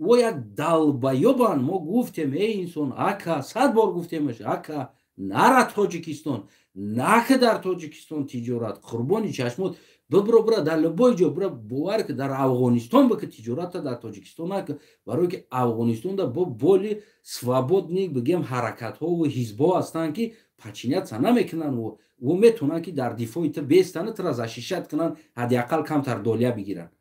ӯ як далбаёбанд. мо гуфтем эй инсон ака, 100 бор гуфтемаш ака нара Тоҷикистон, нака дар Тоҷикистон тиҷорат, қурбони чашмот бибро бира дар любой ҷо бира бовар ки дар Афғонистон бика тиҷоратта дар Тоҷикистон нака, барое ки Афғонистонда бо боли свободни бигем ҳаракатҳо ва ҳизбҳо ҳастанд ки пачиняца намекунанд ва метавонанд ки дар дифои ту бестану тура защищат кунанд, ҳадиақал камтар долия бигиранд.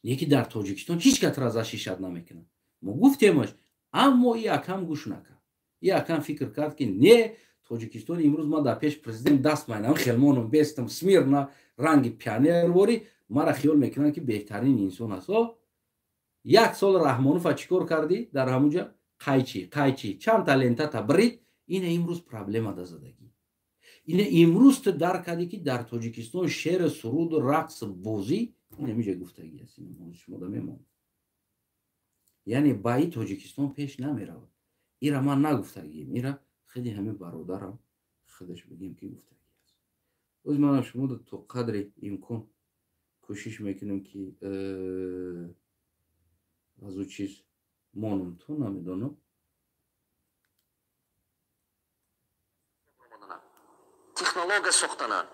Лекин дар Тоҷикистон ҳеҷ кас тура защищат намекунад. Мо гуфтемаш, аммо и якам гӯш накард. И якам фикр кард ки не Тоҷикистон имрӯз ман дар пеш президент даст майнам хелмоном бестам смирна ранги пионервори мара хиёл мекунанд ки беҳтарин инсон аст. Як сол Раҳмонова чӣ кор кардӣ дар ҳамуҷа? Қайчӣ чанд та лентата бирид. Ина имрӯз проблема да задагӣ. Ина имрӯз ту дарк кардӣ ки дар Тоҷикистон шеъру суруду рақсу бозӣ намиҷа гуфтагӣ аст. Шумо да мемонед. Яъне ба и Тоҷикистон пеш намеравад. ира ман нагуфтагием. ира خیلی همه برادرم خودش بگیم که گفتگی است. از من شما تا قدر امکان کوشش میکنم که از او چیز مانم تو نمیدانم. تکنولوژی ساختنن،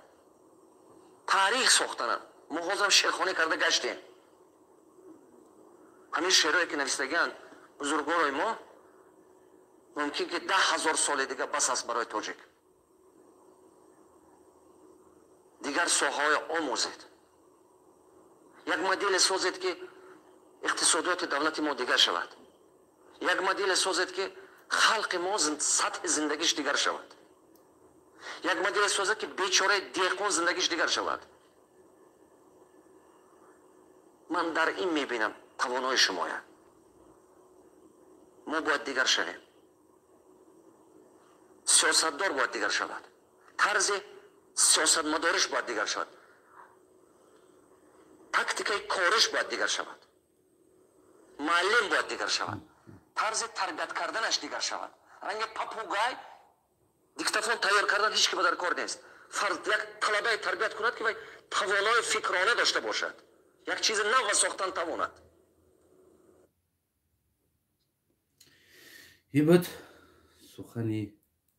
تاریخ ساختنن. ما حاضر شیرخوانی کرده گشتیم. همین شعرهایی که نوشتگان بزرگوارای ما ممکن که 10,000 سال دیگه بس است برای تاجیک. دیگر ساحه‌های آموزید. یک مدل سازید که اقتصادیات دولت ما دیگر شود. یک مدل سازید که خلق ما سطح زندگیش دیگر شود. یک مدل سازید که بیچاره دیقون زندگیش دیگر شود. من در این میبینم توانای شمایا. ما باید دیگر شویم. سیاستدار باید دیگر شود. طرز سیاست مدارش باید دیگر شود. تاکتیکای کارش باید دیگر شود. معلم باید دیگر شود. طرز تربیت کردنش دیگر شود. رنگ پاپوگای دیکتافون تیار کردن هیچ کی به در کار نیست. فرد یک طلبه تربیت کند که توانای فکرانه داشته باشد. یک چیز نو ساختن تواند. هیبت سخنی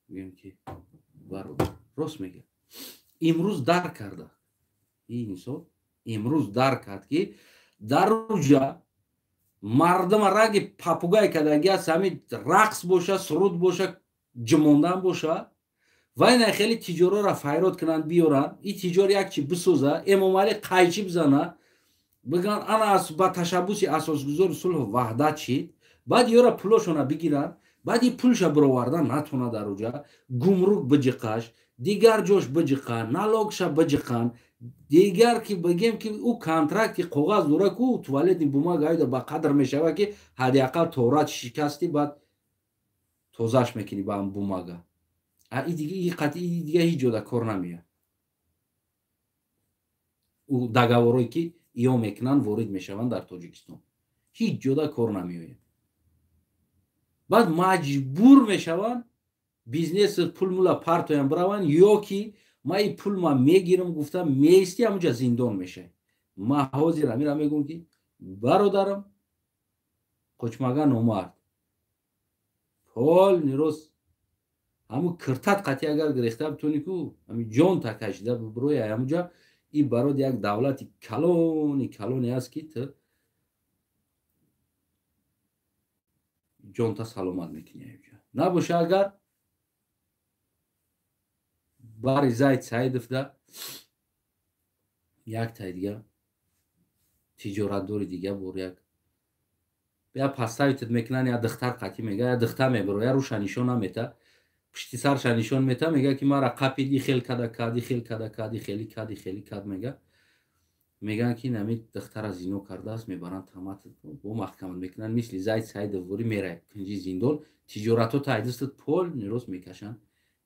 میگم که برادر راست میگه. امروز درک کرده این انسان امروز درک کرد که در اونجا مردم رنگ پاپوگای کدگی است، همین رقص باشه، سرود باشه، جموندن باشه و این خیلی تجارا را فایرات کنند بیارن. این تجار یک چی بسازه، امام علی قایچی بزنه، بگن انا از با تشبوس اساسگذار صلح و وحدت شید، بعد یارا پولاشونا بگیرن، بعد این پولش برآوردن نتونه در اونجا گمرک بجقاش، دیگر جوش بجقان، نالوگش بجقان، دیگر که بگیم که او کانترکتی کاغذ داره که او توالت بوماگ آید با قدر میشود که حداقل تورات شکستی بعد توزاش میکنی با هم بوماگا. این قطعی دیگه هیچ جا کار نمیاد. او договорایی که ایو میکنن وارد میشوند در تاجیکستان هیچ جا کار نمیآید. بعد مجبور میشوند بیزنس پول مولا پرتویم بروند یا که ما این پول ما میگیرم گفتم میستی همونجا زندان میشه. ما حاضرم میرم میگم که برادرم قچمگان اومد حال نیروز همون کرتت قطعی اگر گرفته بتونی که همین جان تکشیده بروی همونجا این برای یک دولت کلونی است که تو جان تا سلامت میکنی اینجا نباشه اگر باری زاید سایدفته یک تا دیگه تجارت داری دیگه بور یک بیا پستایت میکنن یا دختر قطعی میگه یا دختر میبره یا روش نشون نمیته پشتی سرش نشون میته میگه که ما را قپیدی خیل کده کدی خیل کده کدی خیلی کد میگه میگن که نمی دختر از اینو کرده است میبرن تمت با محکمت میکنن مثل زاید ساید وری میره کنجی زندان تجارتو تایدست پول نیروز میکشن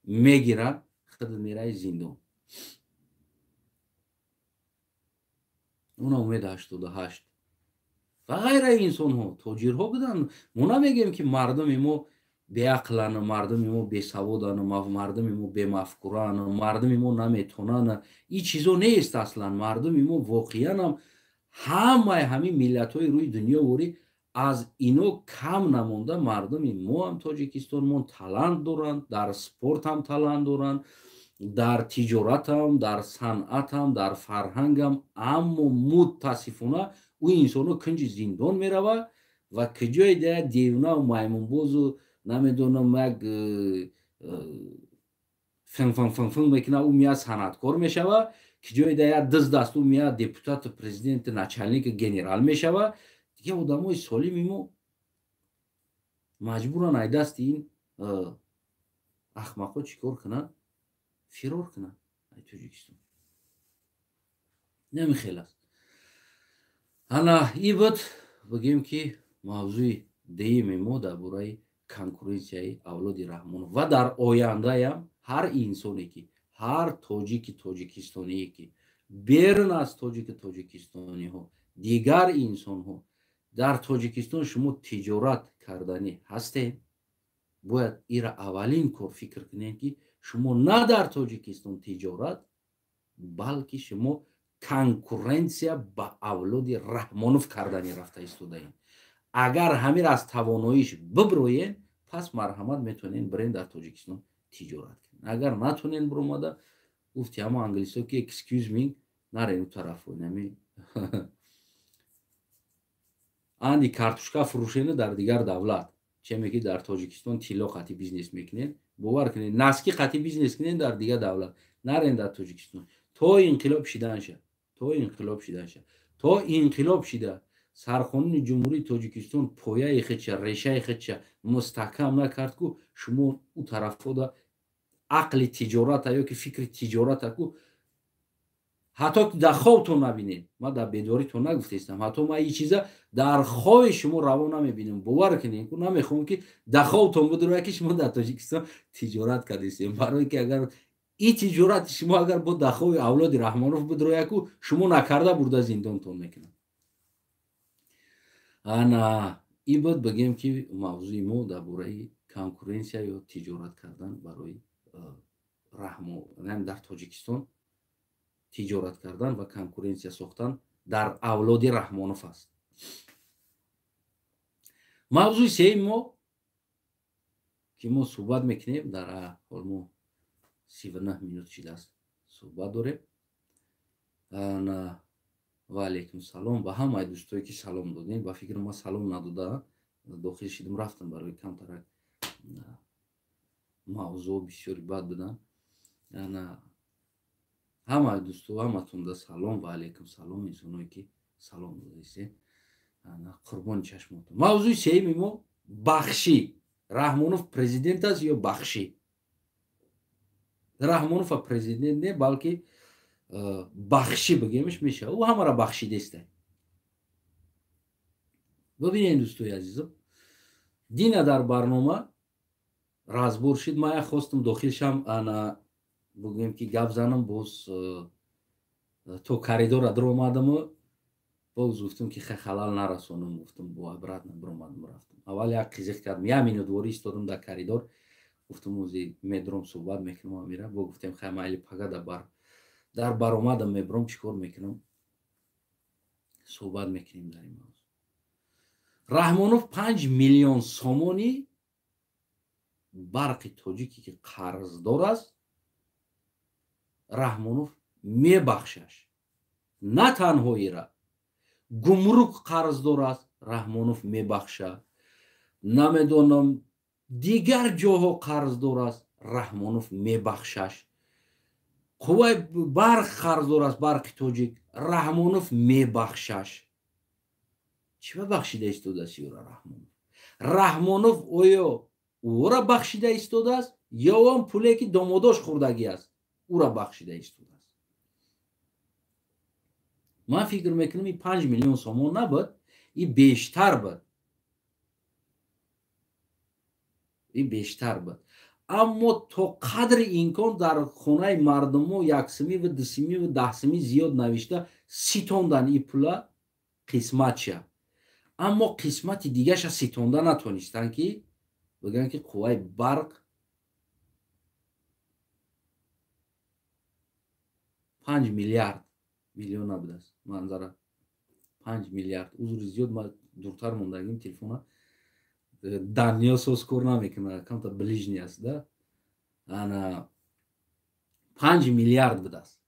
میگیرن خود میره زندان. اون امید 88 و غیر انسان ها تاجر ها بودن. ما نمیگیم که مردم ما بیعقلن مردم ما بیسوادن مردم ما بیمفکرن مردم ما نمیتونن این چیزا نیست اصلا. مردم ما واقعا همین ملت های روی دنیا وری از اینو کم نمونده. مردم ما هم تاجیکستان ما تالنت دارن در سپورت هم تالنت دارن در تجارت هم در صنعت هم در فرهنگ هم اما متاسفانه او انسانو کنج زندان میروه و کجای ده دیونه و مایمون باز و نمیدونم یک فن میکنه او میاد صنعتکار میشوه کجای ده دست او میاد دپوتات پرزیدنت ناچالنیک گنرال میشوه دیگه آدمای سالمی ما مجبورن ای دست این احمقا چیکار کنن فرار کنن ای تاجیکستان نمیخیل است. انا این بود بگیم که موضوع دیمی ما در برای کنکورنسیای اولاد رحمانوف و در آینده هم هر انسانی که هر تاجیکستانی که بیرون از تاجیکستانی ها دیگر انسان ها در تاجیکستان شما تجارت کردنی هستین باید ایرا اولین کار فکر کنین که شما نه در تاجیکستان تجارت بلکه شما کنکورنسیا با اولاد رحمانوف کردنی رفته ایستادین. اگر همین از تواناییش ببروین پس مرحمت میتونین برین در تاجیکستان تجارت کنین. اگر نتونین بروماده گفتی اما انگلیسی که اکسکیوز می نرین اون طرف نمی اندی کارتوشکا فروشینه در دیگر دولت چه میگی در تاجیکستان تیلا قطعی بیزنس میکنین باور کنین نسکی قطعی بیزنس کنین در دیگر دولت نرین در تاجیکستان تا انقلاب شدن شه تا انقلاب شده سرخانون جمهوری تاجیکستان پایه خودشه ریشه خودشه مستحکم نکرد که شما او طرف دا عقل تجارت یا که فکر تجارت که حتی در خوابتون نبینید. ما در بیداریتون نگفتیستم حتی ما این چیزا در خواب شما روان نمیبینیم باور کنین که نمیخوام که در خوابتون بدروه که شما در تاجیکستان تجارت کردیستیم برای که اگر این تجارت شما اگر با در خواب اولاد رحمانوف بدروه که شما نکرده برده زندانتون میکنن. انا این بود بگیم که موضوع ما در برای کنکورنسیا یا تجارت کردن برای در تاجیکستان تجارت کردن و کنکورنسیا ساختن در اولاد رحمانوف است. موضوع سوم ما که ما صحبت میکنیم در حال ما 39 minut شده است صحبت داره. و علیکم سلام به همه دوستایی که سلام دادین. با فکر ما سلام نداده داخل شدیم رفتم برای کم ترک موضوع بسیاری بد بدن. همه دوستو همه تون سلام و علیکم سلام انسانایی که سلام دادیسین قربان چشماتون. موضوع سوم ما بخشی رحمانوف پرزیدنت است یا بخشی. رحمانوف پرزیدنت نه بلکه بخشی بگیمش میشه او همه را بخشیده است. ببینید دوستای عزیزم دین در برنامه разбор шид. Ман як хостам дохил шам ана бугӯем ки гап занам, боз то коридора дуромадаму боз гуфтам ки хай халал нарасонам, гуфтам бо абрат набиромадам, рафтам. Аввал як қизиқ кардам, 1 минутвори истодам дар коридор, гуфтам ози медром суҳбат мекунам амира, бо гуфтем хай майли пага дар баромадам мебиром, чӣ кор мекунам, суҳбат мекунем дар ин мавзӯъ. Раҳмонов 5 миллион сомони барқи тоҷикӣ ки қарздор аст, Раҳмонов мебахшаш. На танҳо ира гумрук қарздор аст, Раҳмонов мебахша. Намедонам дигар ҷоҳо қарздор аст, Раҳмонов мебахшаш. қувваи барқ қарздор аст, барқи тоҷик, Раҳмонов мебахшаш. чӣ бахшида истодааст ёра Раҳмонов? Раҳмонов оё ӯро бахшида истодааст ё он пуле ки домодош хӯрдагӣ аст ӯро бахшида истодааст? ман фикр мекунам ин 5 миллион сомон набуд, ин бештар буд. ин бештар буд. аммо то қадри имкон дар хонаи мардумо яксимиву дусимиву даҳсимӣ зиёд навишта ситондан ин пула қисматша. аммо қисмати дигаша ситонда натонистанд ки бигӯянд ки қувваи барқ 5 миллиард миллион набудааст манзара 5 миллиард. узри зиёд ма дуртар мондагим телефона даниё соз кор намекунад, камта ближний аст да. ана 5 миллиард будааст.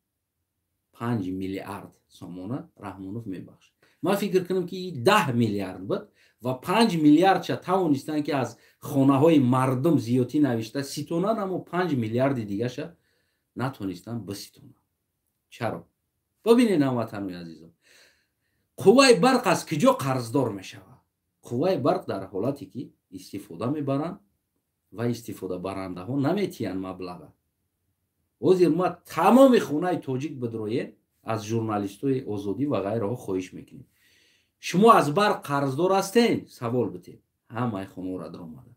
5 миллиард сомона Раҳмонов мебахшад. ман фикр кунам ки 10 миллиард буд ва 5 миллиардша тавонистанд ки аз хонаҳои мардум зиёдӣ навишта ситонанд, аммо 5 миллиарди дигаша натонистанд биситонанд. чаро? бубинед ҳамватанои азизам, қувваи барқ аз куҷо қарздор мешавад? қувваи барқ дар ҳолате ки истифода мебаранд ва истифодабарандаҳо наметиянд маблаға. ҳозир ма тамоми хонаи тоҷик бидроед, аз журналистои озодӣ ва ғайраҳо хоҳиш мекунем, шумо аз барқ қарздор ҳастен? савол битед. ҳамаи хонаҳоро диромада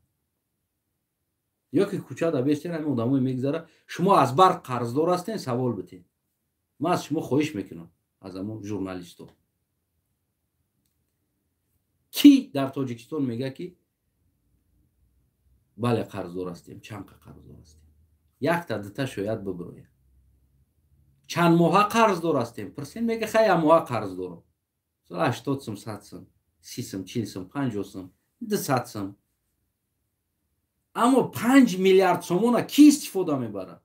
ё ки кӯчада бестен ҳамин одамое мегузара, шумо аз барқ қарздор ҳастен? савол битед. ман аз шумо хоҳиш мекунам, аз ҳамон журналисто, ки дар тоҷикистон мегӯяд ки бале қарздор ҳастем, чанд қа қарздор ҳастем? якта дута шояд бибирояд. чанд моҳа қарздор ҳастем? пирсен, мега хай ҳамоҳа қарз дорам. 80 сум, 100 сум, 30 сум, 40 сум, 50 сум, 200 сум. аммо 5 миллиард сомона ки истифода мебарад?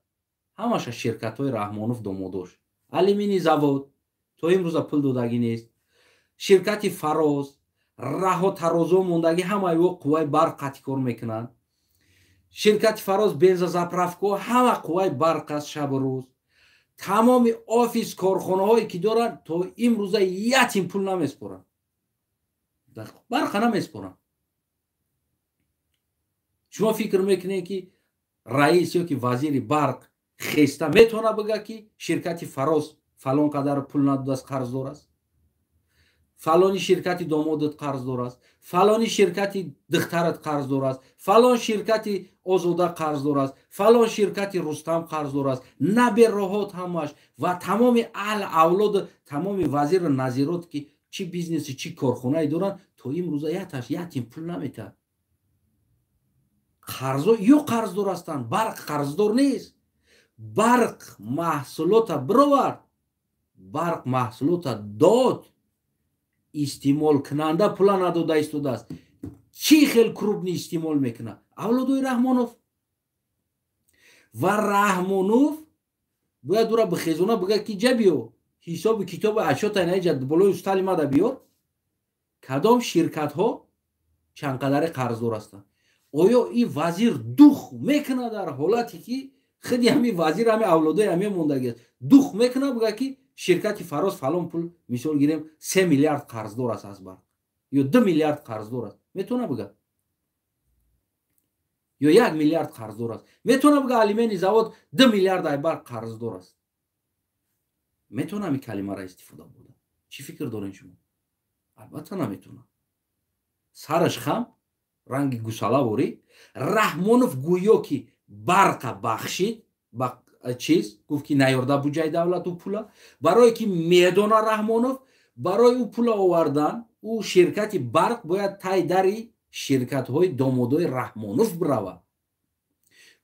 ҳамаша ширкатҳои Раҳмонов домодош. алюминий завод то имрӯза пул додагӣ нест. ширкати Фароз, раҳо тарозо мондагӣ ҳамаи во қувваи барқ қатъи кор мекунанд. ширкати Фароз бензозаправкаҳо ҳама қувваи барқ аст шабу рӯз. тамоми офис корхонаҳое ки доранд то имрӯза ятим пул намеспоранд, барқа намеспоранд. шумо фикр мекунед ки раис ё ки вазири барқ хеста метавонад бигӯяд ки ширкати Фароз фалон қадар пул надодааст, қарздор аст? фалони ширкати домодат қарздор аст, фалони ширкати духтарат қарздор аст, фалон ширкати Озода қарздор аст, фалон ширкати Рустам қарздор аст, набероҳот ҳамаш ва тамоми аҳл авлоду тамоми вазиру назирот ки чӣ бизнеси чӣ корхонае доранд то имрӯза ятим пул наметиҳад. қарздор ё қарздор ҳастанд, барқ қарздор нест. барқ маҳсулота бировард, барқ маҳсулота дод, истеъмол кунанда пула надода истодааст. чӣ хел крупни истеъмол мекунад? авлодои Раҳмонов. ва Раҳмонов бояд ӯра бихезона бигӯяд ки ҷа биё ҳисоби китоби ашётаинаи ҷа болои устали мада биёр, кадом ширкатҳо чанд қадаре қарздор ҳастанд. оё ин вазир дух мекунад дар ҳолате ки худи ҳамин вазир ҳамин авлодои ҳамин мондагӣ аст, дух мекунад бигӯяд ки ширкати Фароз фалон пул, мисол гирем 3 миллиард қарздор аст аз барқ, ё 2 миллиард қарздор аст, метавонад бигӯяд? ё 1 миллиард қарздор аст, метавонад бигӯяд? алюминий завод 2 миллиард ай барқ қарздор аст, метавонад ин калимаро истифода бурда? чӣ фикр доред шумо? албатта наметавонад. сараш хам ранги гусалавори Раҳмонов гӯё ки барқа бахшид ба чиз гуфт ки наёрда буҷаи давлату пула барое ки медона Раҳмонов барои ӯ пула овардан ӯ ширкати барқ бояд тай дари ширкатҳои домодои Раҳмонов биравад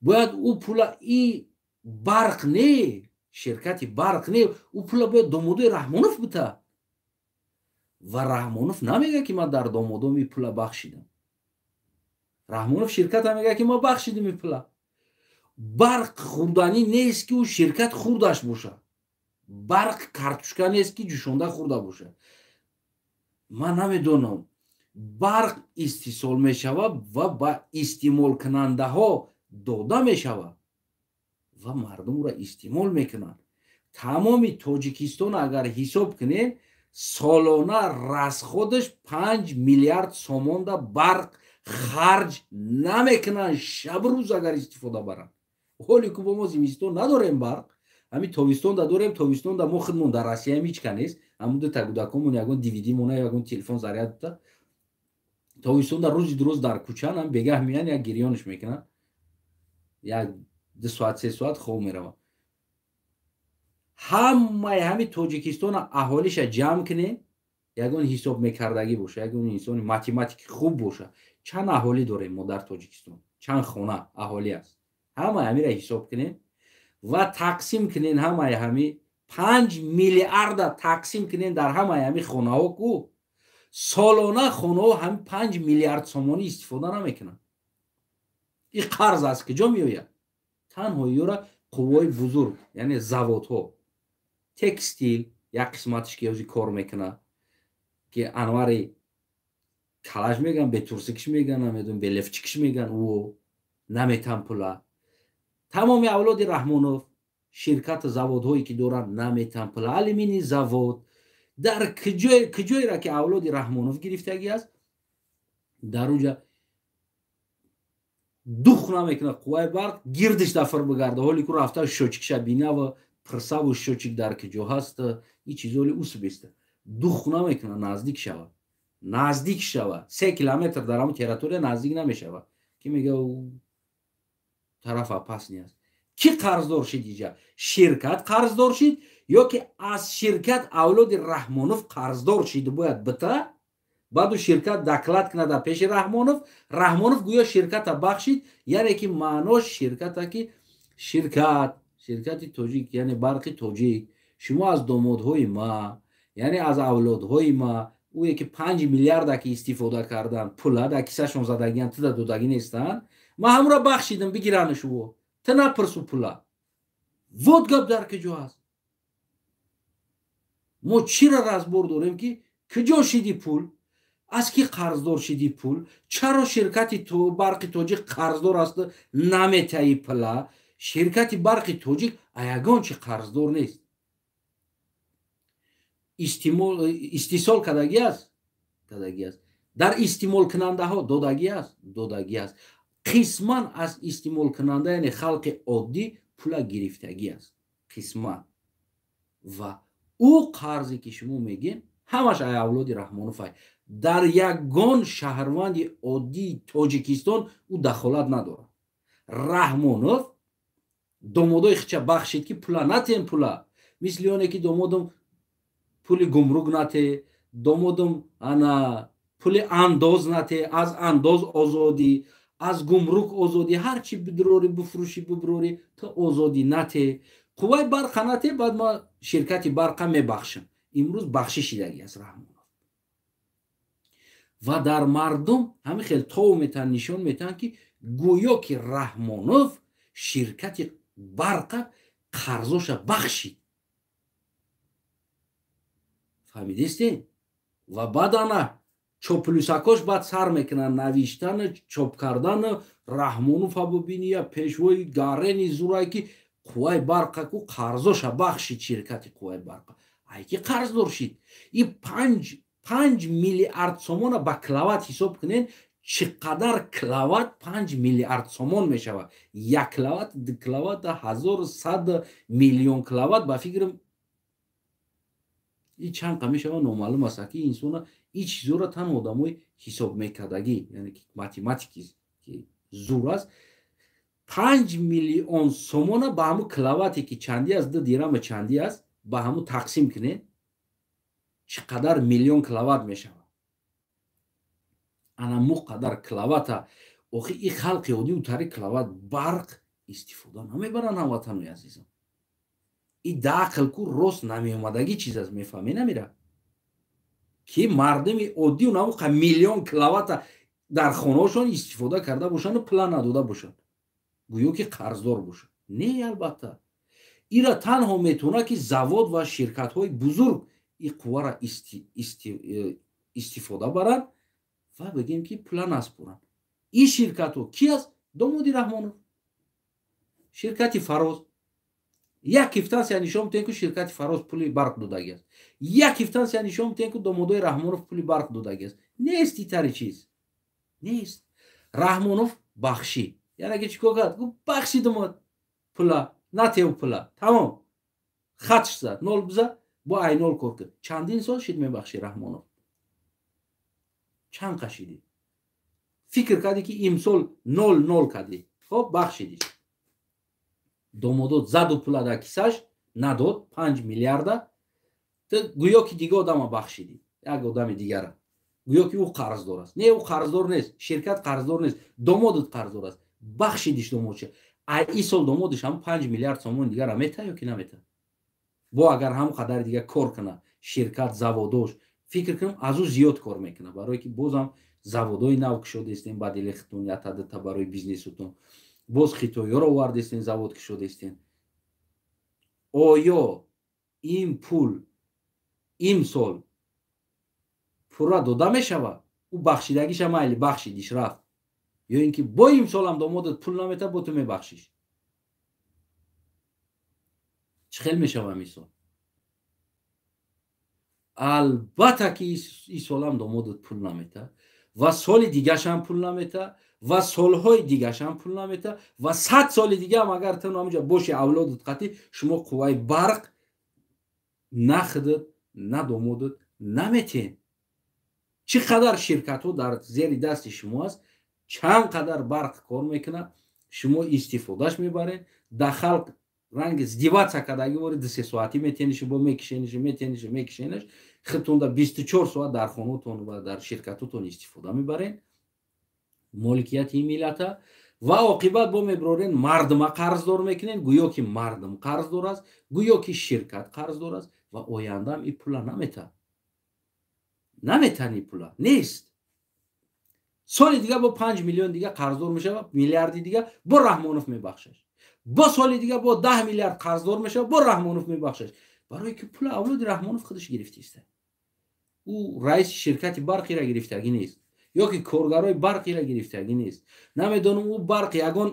бояд ӯ пула и барқ не ширкати барқ не ӯ пула бояд домодои Раҳмонов бита ва Раҳмонов намегӯяд ки ман дар домодом и пула бахшидам Раҳмонов ширката мегӯяд ки ма бахшидем и пула барқ хурданӣ нест ки ӯ ширкат хурдаш бошад барқ картушка нест ки ҷӯшонда хурда бошад ман намедонам барқ истеҳсол мешавад ва ба истеъмолкунандаҳо дода мешавад ва мардум ӯро истеъмол мекунанд тамоми Тоҷикистон агар ҳисоб кунем солона расходаш 5 миллиард сомонда барқ харҷ намекунанд шабрӯз агар истифода баранд ҳоле ки бо мо зимистон надорем барқ ҳамин тобистонда дорем тобистонда мо худмон дар Россияам ҳеҷ канест ҳамуда кӯдаконмон ягон DVD мона ягон телефон заряд бута тобистонда рӯзи дуруз дар кӯчаан ҳам бегаҳ меян як гирёнаш мекунанд як 2 соат 3 соат хоб мераванд ҳамаи ҳамин Тоҷикистона аҳолиша ҷамъ кунем ягон ҳисоб мекардагӣ боша ягон инсони математики хуб боша чанд аҳолӣ дорем мо дар Тоҷикистон чанд хона аҳолӣ аст ҳамаи ҳамира ҳисоб кунем ва тақсим кунем ҳамаи ҳами 5 миллиарда тақсим кунем дар ҳамаи ҳами хонаҳо ку солона хонаҳо ҳами 5 миллиард сомонӣ истифода намекунанд ин қарз аз куҷо меояд танҳо ёра қуввои бузург яъне заводҳо текстил як қисматиш ки ӯзи кор мекунад ки анвари калаж меган бетурсикиш меган намедонам белевчикиш меган ӯ наметан пула тамоми авлоди Раҳмонов ширкат заводҳое ки доранд наметан пула алюминий завод дар куҷоеро ки авлоди Раҳмонов гирифтагӣ аст дар уҷа дух намекунад қувваи барқ гирдиш дафр бигарда ҳоле ки рафта счётчикша бинава пирсаву счётчик дар куҷо ҳаст ин чизоли усбеста дух намекунад наздик шавад 3 километр дар ҳамон территория наздик намешавад ки мега тарафа пасни аст ки қарздор шид иҷа ширкат қарздор шид ё ки аз ширкат авлоди Раҳмонов қарздор шид бояд бита баъду ширкат доклад кунада пеши Раҳмонов гӯё ширката бахшид яъне ки маънош ширката ки ширкати тоҷик яъне барқи тоҷик шумо аз домодҳои ма яъне аз авлодҳои ма ӯе ки 5 миллиарда ки истифода кардан пула дар кисашон задагиян туда додагӣ нестанд ма ҳамура бахшидам бигиранашуво ты напирсу пула вот гап дар куҷо аст мо чира разбор дорем ки куҷо шиди пул аз ки қарздор шиди пул чаро ширкати барқи тоҷик қарздор аст наметаи пула ширкати барқи тоҷик ягон чи қарздор нест истеҳсол кардагӣ аст дар истеъмолкунандаҳо додагӣ аст қисман аз истеъмолкунанда яъне халқи оддӣ пула гирифтагӣ аст қисман ва ӯ қарзе ки шумо мегем ҳамаш ай авлоди Раҳмонов ай дар ягон шаҳрванди оддии Тоҷикистон ӯ дахолат надорад Раҳмонов домодои хича бахшид ки пула натен пула мисли оне ки домодам пули гумрук нате домодам ана пули андоз нате аз андоз озодӣ аз гумрук озодӣ ҳарчи бидурорӣ бифурӯшӣ бибурорӣ то озодӣ нате қувваи барқа нате баъд ма ширкати барқа мебахшам имрӯз бахшӣ шидагӣ аст Раҳмонов ва дар мардум ҳамин хел тов метан нишон метан ки гӯё ки Раҳмонов ширкати барқа қарзоша бахшид фаҳмидисте ва баъд ана чоплюсакош баъд сар мекунанд навиштану чоп кардану Раҳмонов бубиния пешвои гарени зурай ки қувваи барқа ку қарзоша бахшид ширкати қувваи барқа ай ки қарздор шид и 5 миллиард сомона ба киловатт ҳисоб кунед чӣ қадар киловатт 5 миллиард сомон мешавад як киловатт 2 киловатт 1100 миллион киловатт ба фикрам این چند قمیش اما نامعلوم است که انسان هیچ زور تن آدمای حساب میکردگی یعنی ماتماتیکی که زور است 5 میلیون سومون با همون کلاواتی که چندی از 2 دیرم چندی است با همون تقسیم کنه چقدر میلیون کلاوات میشه انا مقدر کلاواتا اوخی این خلق یودی و تاری کلاوات برق استفاده نمیبرن هموطنوی عزیزم این داخل کو روز نمی اومدگی چیز از میفهمی نمیره که مردم عادی و نمو میلیون کلاوات در خانهشون استفاده کرده باشن و پلان نداده باشن گویا که قرضدار باشن نه البته ایرا تنها میتونه که завод و شرکت های بزرگ این قوه را استفاده برن و بگیم که پلان اسپورن این شرکت ها کی است دامودی رحمانوف شرکت فراز یک هفته سی نشون میدن که شرکت فراز پولی برق دادگی است یک هفته سی نشون میدن که دامودی رحمانوف پولی برق دادگی است نیست این چیز نیست رحمانوف بخشی یعنی اگه چیکار کرد گفت بخشی داماد پولا نتیو پولا تمام خطش زد نول بزد با ای نول کار کرد چندین سال شد میبخشی رحمانوف چند قشیدی فکر کردی که امسال نول کردی خب بخشیدی домодод заду пула дар кисаш надод 5 миллиарда гӯё ки дигар одама бахшидӣ як одами дигара гӯё ки ӯ қарздор аст не ӯ қарздор нест ширкат қарздор нест домодот қарздор аст бахшидиш домодша ай ин сол домодиш ҳам 5 миллиард сомони дигара мета ё ки намета бо агар ҳам қадари дигар кор кана ширкат заводош фикр кунам аз ӯ зиёд кор мекуна барое ки бозам заводои нав кушодестем ба дили хитон ятадата барои бизнесутон боз хитоёро овардестен завод кушодестен оё ин пул имсол пурра дода мешавад ӯ бахшидагиша майли бахшидиш рафт ё ин ки бо имсолам домодот пул намета бо ту мебахшиш чӣ хел мешава мисол албатта ки ин солам домодот пул намета ва соли дигашам пул намета ва солҳои дигашам пул намета ва 100 соли дигаам агар ту ҳамҷа боши авлодот қатӣ шумо қувваи барқ нахидат на домодот наметен чӣ қадар ширкатҳо дар зери дасти шумо аст чанд қадар барқ кор мекунад шумо истифодаш мебаред дар халқ ранги здиватсия кардаги бори 2-3 соатӣ метениш бо мекишениш метениш мекишениш хитонда 24 соат дар хонаотон ва дар ширкатотон истифода мебаред моликияти ин миллата ва оқибат бо мебарорен мардума қарздор мекунен гӯё ки мардум қарздор аст гӯё ки ширкат қарздор аст ва ояндаам ин пула наметан ин пула нест соли дига бо 5 миллион дига қарздор мешавад миллиарди дига бо раҳмонов мебахшаш бо соли дига бо 10 миллиард қарздор мешавад бо раҳмонов мебахшаш барое ки пула авлоди раҳмонов худаш гирифтааст ӯ раиси ширкати барқира гирифтагӣ нест ё ки коргарои барқира гирифтагӣ нест намедонам ӯ барқ ягон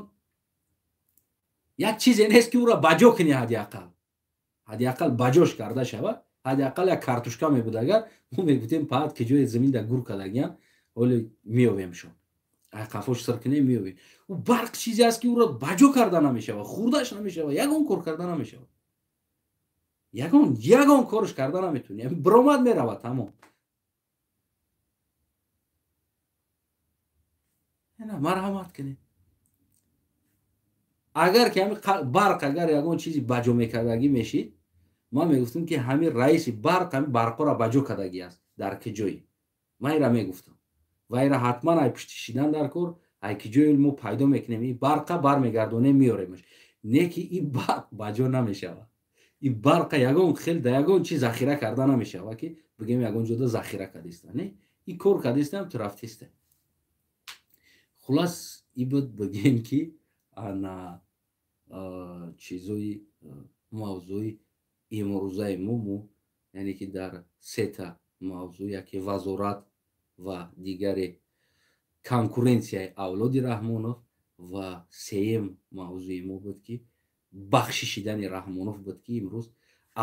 як чизе нест ки ӯро баҷо кунӣ ҳадиақал баҷош карда шавад ҳадиақал як картушка мебуд агар мо мегуфтем паат ки ҷои заминда гур кардагиян ҳоле меёвем шон қафош сир кунем меёвем ӯ барқ чизе аст ки ӯро баҷо карда намешавад хурдаш намешавад ягон кор карда намешавад ягон корш карда наметуни биромад меравад тамом марҳамат кунед агар ки ҳами барқ агар ягон чизи баҷо мекардагӣ мешид ман мегуфтам ки ҳамин раиси барқ ҳами барқоро баҷо кардагӣ аст дар ки ҷои ман инра мегуфтам ва инра ҳатман ай пушти шидан дар кор ай ки ҷои мо пайдо мекунем ин барқа бармегардонем меёремаш не ки ин барқ баҷо намешавад ин барқа ягон хел да ягон чиз захира карда намешавад ки бигем ягон ҷода захира кардиста не ин кор кардистам ту рафтиста хулас ин буд бигем ки ана чизои мавзӯи имрӯзаи мо яъне ки дар сета мавзӯ яке вазорат ва дигаре конкуренсияи авлоди раҳмонов ва сеюм мавзӯи мо буд ки бахшишидани раҳмонов буд ки имрӯз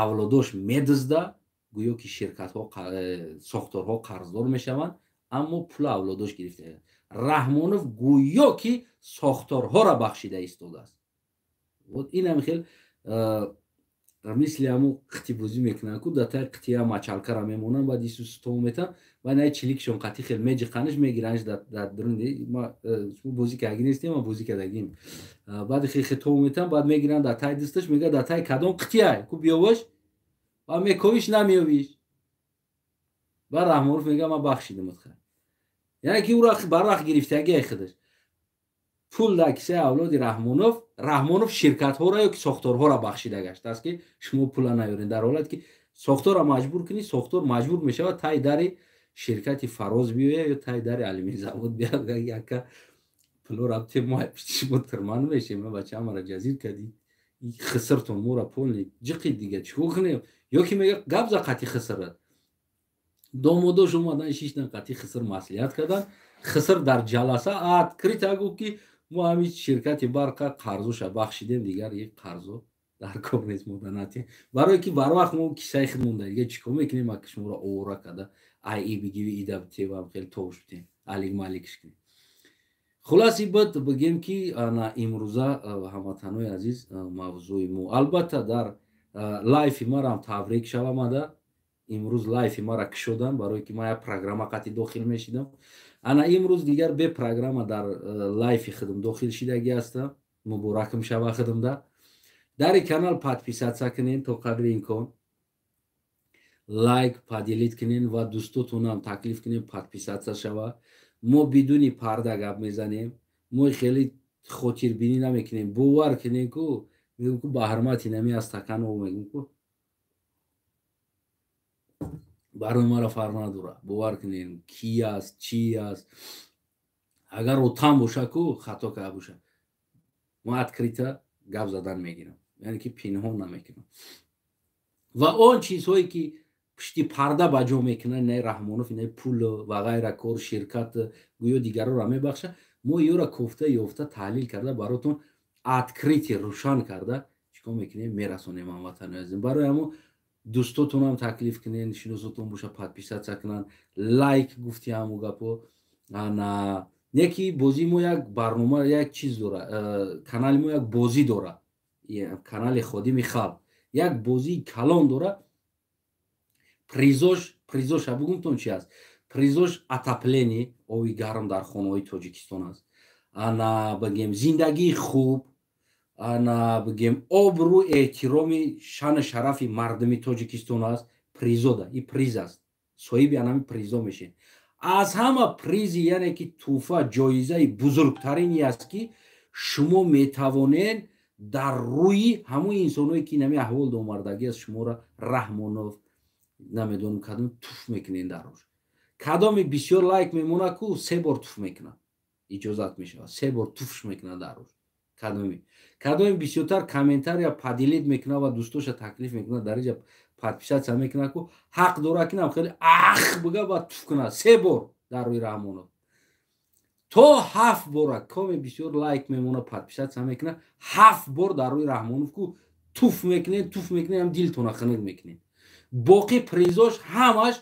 авлодош медузда гӯё ки ширкатҳо сохторҳо қарздор мешаванд аммо пула авлодош гирифта раҳмонов гӯё ки сохторҳоро бахшида истодааст ин ҳам хел مثل همون قطی بازی میکنن که دتا قطی هم مچالکر هم میمونن بعد ایسو ستون میتن و نه چلیکشون قطی خیلی میجی قنش میگیرنش در درون ما بازی که اگه نیستیم ما بازی که دگیم بعد خیلی تو میتن بعد میگیرن دتای دستش میگه دتای کدوم قطی های کو بیاوش و میکویش نمیویش و رحمانوف میگه ما بخشیدم خیر یعنی که او را برای گرفتگی خودش پول در کیسه اولاد رحمانوف شرکت ها را یا ساختارها را بخشیده گشت است که شما پول نیارین در حالت که ساختار را مجبور کنی ساختار مجبور میشه و تای در شرکت فراز بیایه یا تای در علمی زود بیاد یک پول رابطه ما شما ترمان میشه من بچه هم را جزیر کردی خسرتون مورا پول جقی دیگه چیکار کنیم یا که میگه گبز قطی خسرت دومودو شما دن شش قطی خسر مسئولیت کردن خسر در جلسه ادکریت اگو که ما همین شرکت برق قرضوش بخشیدیم دیگر یک قرضو در کار نیست مدناتی برای که بر وقت ما کیسه خودمون دیگه چیکار میکنیم ما کشمورا اورا کده ای بگی ایده بتیم خیلی توش بتیم علی مالکش کنیم خلاصی بود بگیم که انا امروزه هموطنای عزیز موضوع مو البته در لایف ما هم تبریک شوم ادا امروز لایف ما را کشودن برای که ما یک پروگرام قطعی داخل میشیدم انا امروز دیگر به پروگرام در لایف خودم داخل شدگی هستم مبارکم شوه خودم در کانال подписаться کنین تا قدر امکان لایک پادیلیت کنین و دوستاتون هم تکلیف کنین подписаться شوه ما بدون پرده گپ میزنیم ما خیلی خاطر بینی نمیکنیم باور کنین که میگم که به حرمت نمی از تکن و میگم که برای ما را فرما دوره باور کنین کی است چی است اگر اتم باشه که خطا که باشه ما ادکریتا گپ زدن میگیرم یعنی که پنهان نمیکنم و آن چیزهایی که پشتی پرده بجا میکنه نه رحمانوف نه پول و غیره کار شرکت گویا دیگران را میبخشه ما یو را کوفته یافته تحلیل کرده براتون ادکریتی روشن کرده چیکار میکنیم میرسونیم هموطن عزیز برای همون دوستاتون هم تکلیف کنین شناساتون باشه подписаться کنن لایک گفتی همو گپو انا یکی بازی ما یک برنامه یک چیز داره کانال ما یک بازی داره کانال خادم خلق یک بازی کلان داره призош бигумтон чи аст призош атаплени оби гарм дар хонаҳои тоҷикистон аст ана бигем зиндагии хуб ана бигем обрӯ эҳтироми шану шарафи мардуми тоҷикистон аст призода и приз аст соҳиби анами призо мешин аз ҳама призи яъне ки тӯҳфа ҷоизаи бузургтарини аст ки шумо метавонед дар рӯи ҳамои инсонҳое ки нами аҳвол домардагӣ аст шуморо раҳмонов намедонам кадом туф мекунен дар рош кадоми бисёр лайк мемона ку се бор туф мекуна иҷозат мешавад се бор туфш мекуна дар рош кадоми бисёртар комментария падилид мекуна ва дӯстоша таклиф мекуна дар иҷа подписаться мекуна ку ҳақ дора ки нам хеле ах буга ба туф куна се бор дар рӯи раҳмонов то 7 бора коми бисёр лайк мемона подписаться мекуна 7 бор дар рӯи раҳмонов ку туф мекунен ам дилтона хунук мекунен боқи призош ҳамаш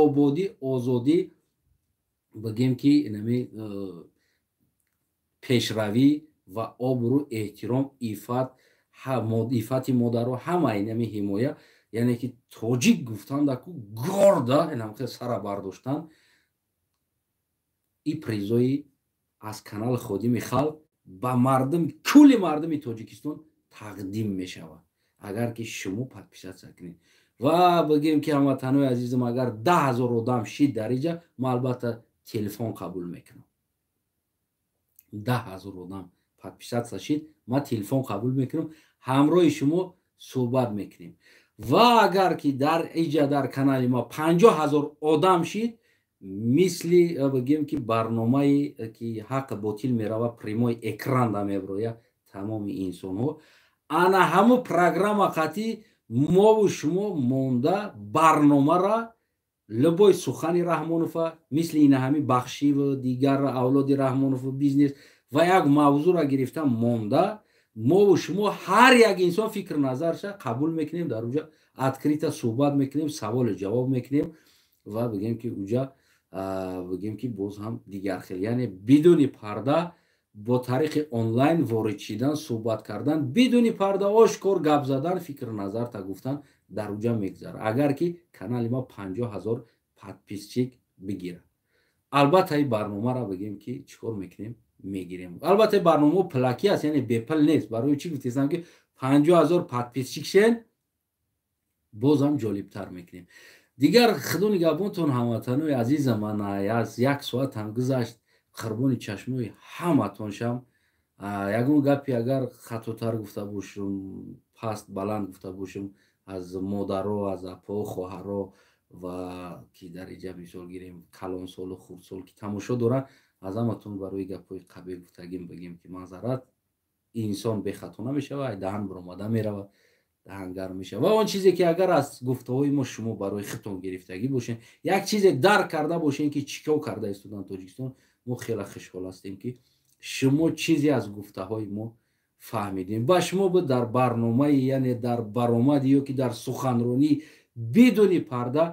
ободӣ озодӣ бигем ки нами пешравӣ ва обрӯ эҳтиром ифати модаро ҳамаи нами ҳимоя яъне ки тоҷик гуфтанда ку горда инамхе сара бардоштан и призои аз канали ходими халқ ба мардум кулли мардуми тоҷикистон тақдим мешавад агар ки шумо подписаться кунед ва бигем ки ҳамватанои азизам агар 10 000 одам шид дар иҷа ма албатта телефон қабул мекунам 10 000 одам подписаться шид ма телефон қабул мекунам ҳамроҳи шумо суҳбат мекунем ва агар ки дар иҷа дар канали ма 50 000 одам шид мисли бигем ки барномаи ки ҳақ ботил мерава примои экранда меброя тамоми инсонҳо ана ҳамо программа қатъи мову шумо монда барномара лӯбои сухани раҳмонова мисли ина ҳами бахшиву дигар авлоди раҳмонову бизнес ва як мавзӯъра гирифта монда мову шумо ҳар як инсон фикр назарша қабул мекунем дар уҷа открита суҳбат мекунем саволу ҷавоб мекунем ва бигем ки уҷа бигем ки боз ҳам дигар хел яъне бидуни парда бо тариқи онлайн ворид шидан, суҳбат кардан, бидуни парда ошкор гап задан, фикру назарта гуфтан дар уҷа мегзарад. Агар ки канали ма 50 000 подписчик бигирад. албатта ин барномаро бигем ки чӣ кор мекунем, мегирем. Албатта барнома плаки аст, яъне бепул нест. Барои чӣ гуфтам ки 50 000 подписчик шен, бозам ҷолибтар мекунем. дигар худони гапонтон ҳамватанои азизам, ман аз 1 соатам гузашт. қурбони чашмои ҳаматоншам. Ягон гапи агар хатотар гуфта бошам, паст баланд гуфта бошам, аз модаро, аз апо, хоҳаро ва ки дар иҷа мисол гирем калонсолу хурдсол ки тамошо доранд, аз ҳаматон барои гапҳои қабеҳ гуфтагим бигем ки маъзарат. инсон бехато намешавад, даҳан баромада меравад, даҳангар мешавад. Ва он чизе ки агар аз гуфтаҳои мо шумо барои худтон гирифтагӣ бошен, як чизе дарк карда бошен ки чӣ кор карда истодан Тоҷикистон, мо хеле хушҳол ҳастем ки шумо чизе аз гуфтаҳои мо фаҳмидем. ба шумо буд дар барномаи, яъне дар баромади ё ки дар суханронии бидуни парда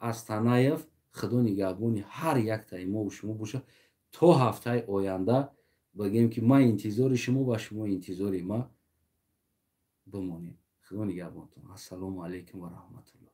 аз Танаев, худо нигаҳбони ҳар яктаи мо шумо бошад. То ҳафтаи оянда бигем ки ман интизори шумо ва шумо интизори ман бимонем. худо нигаҳбонтон. ассалому алайкум ва раҳматуллоҳ.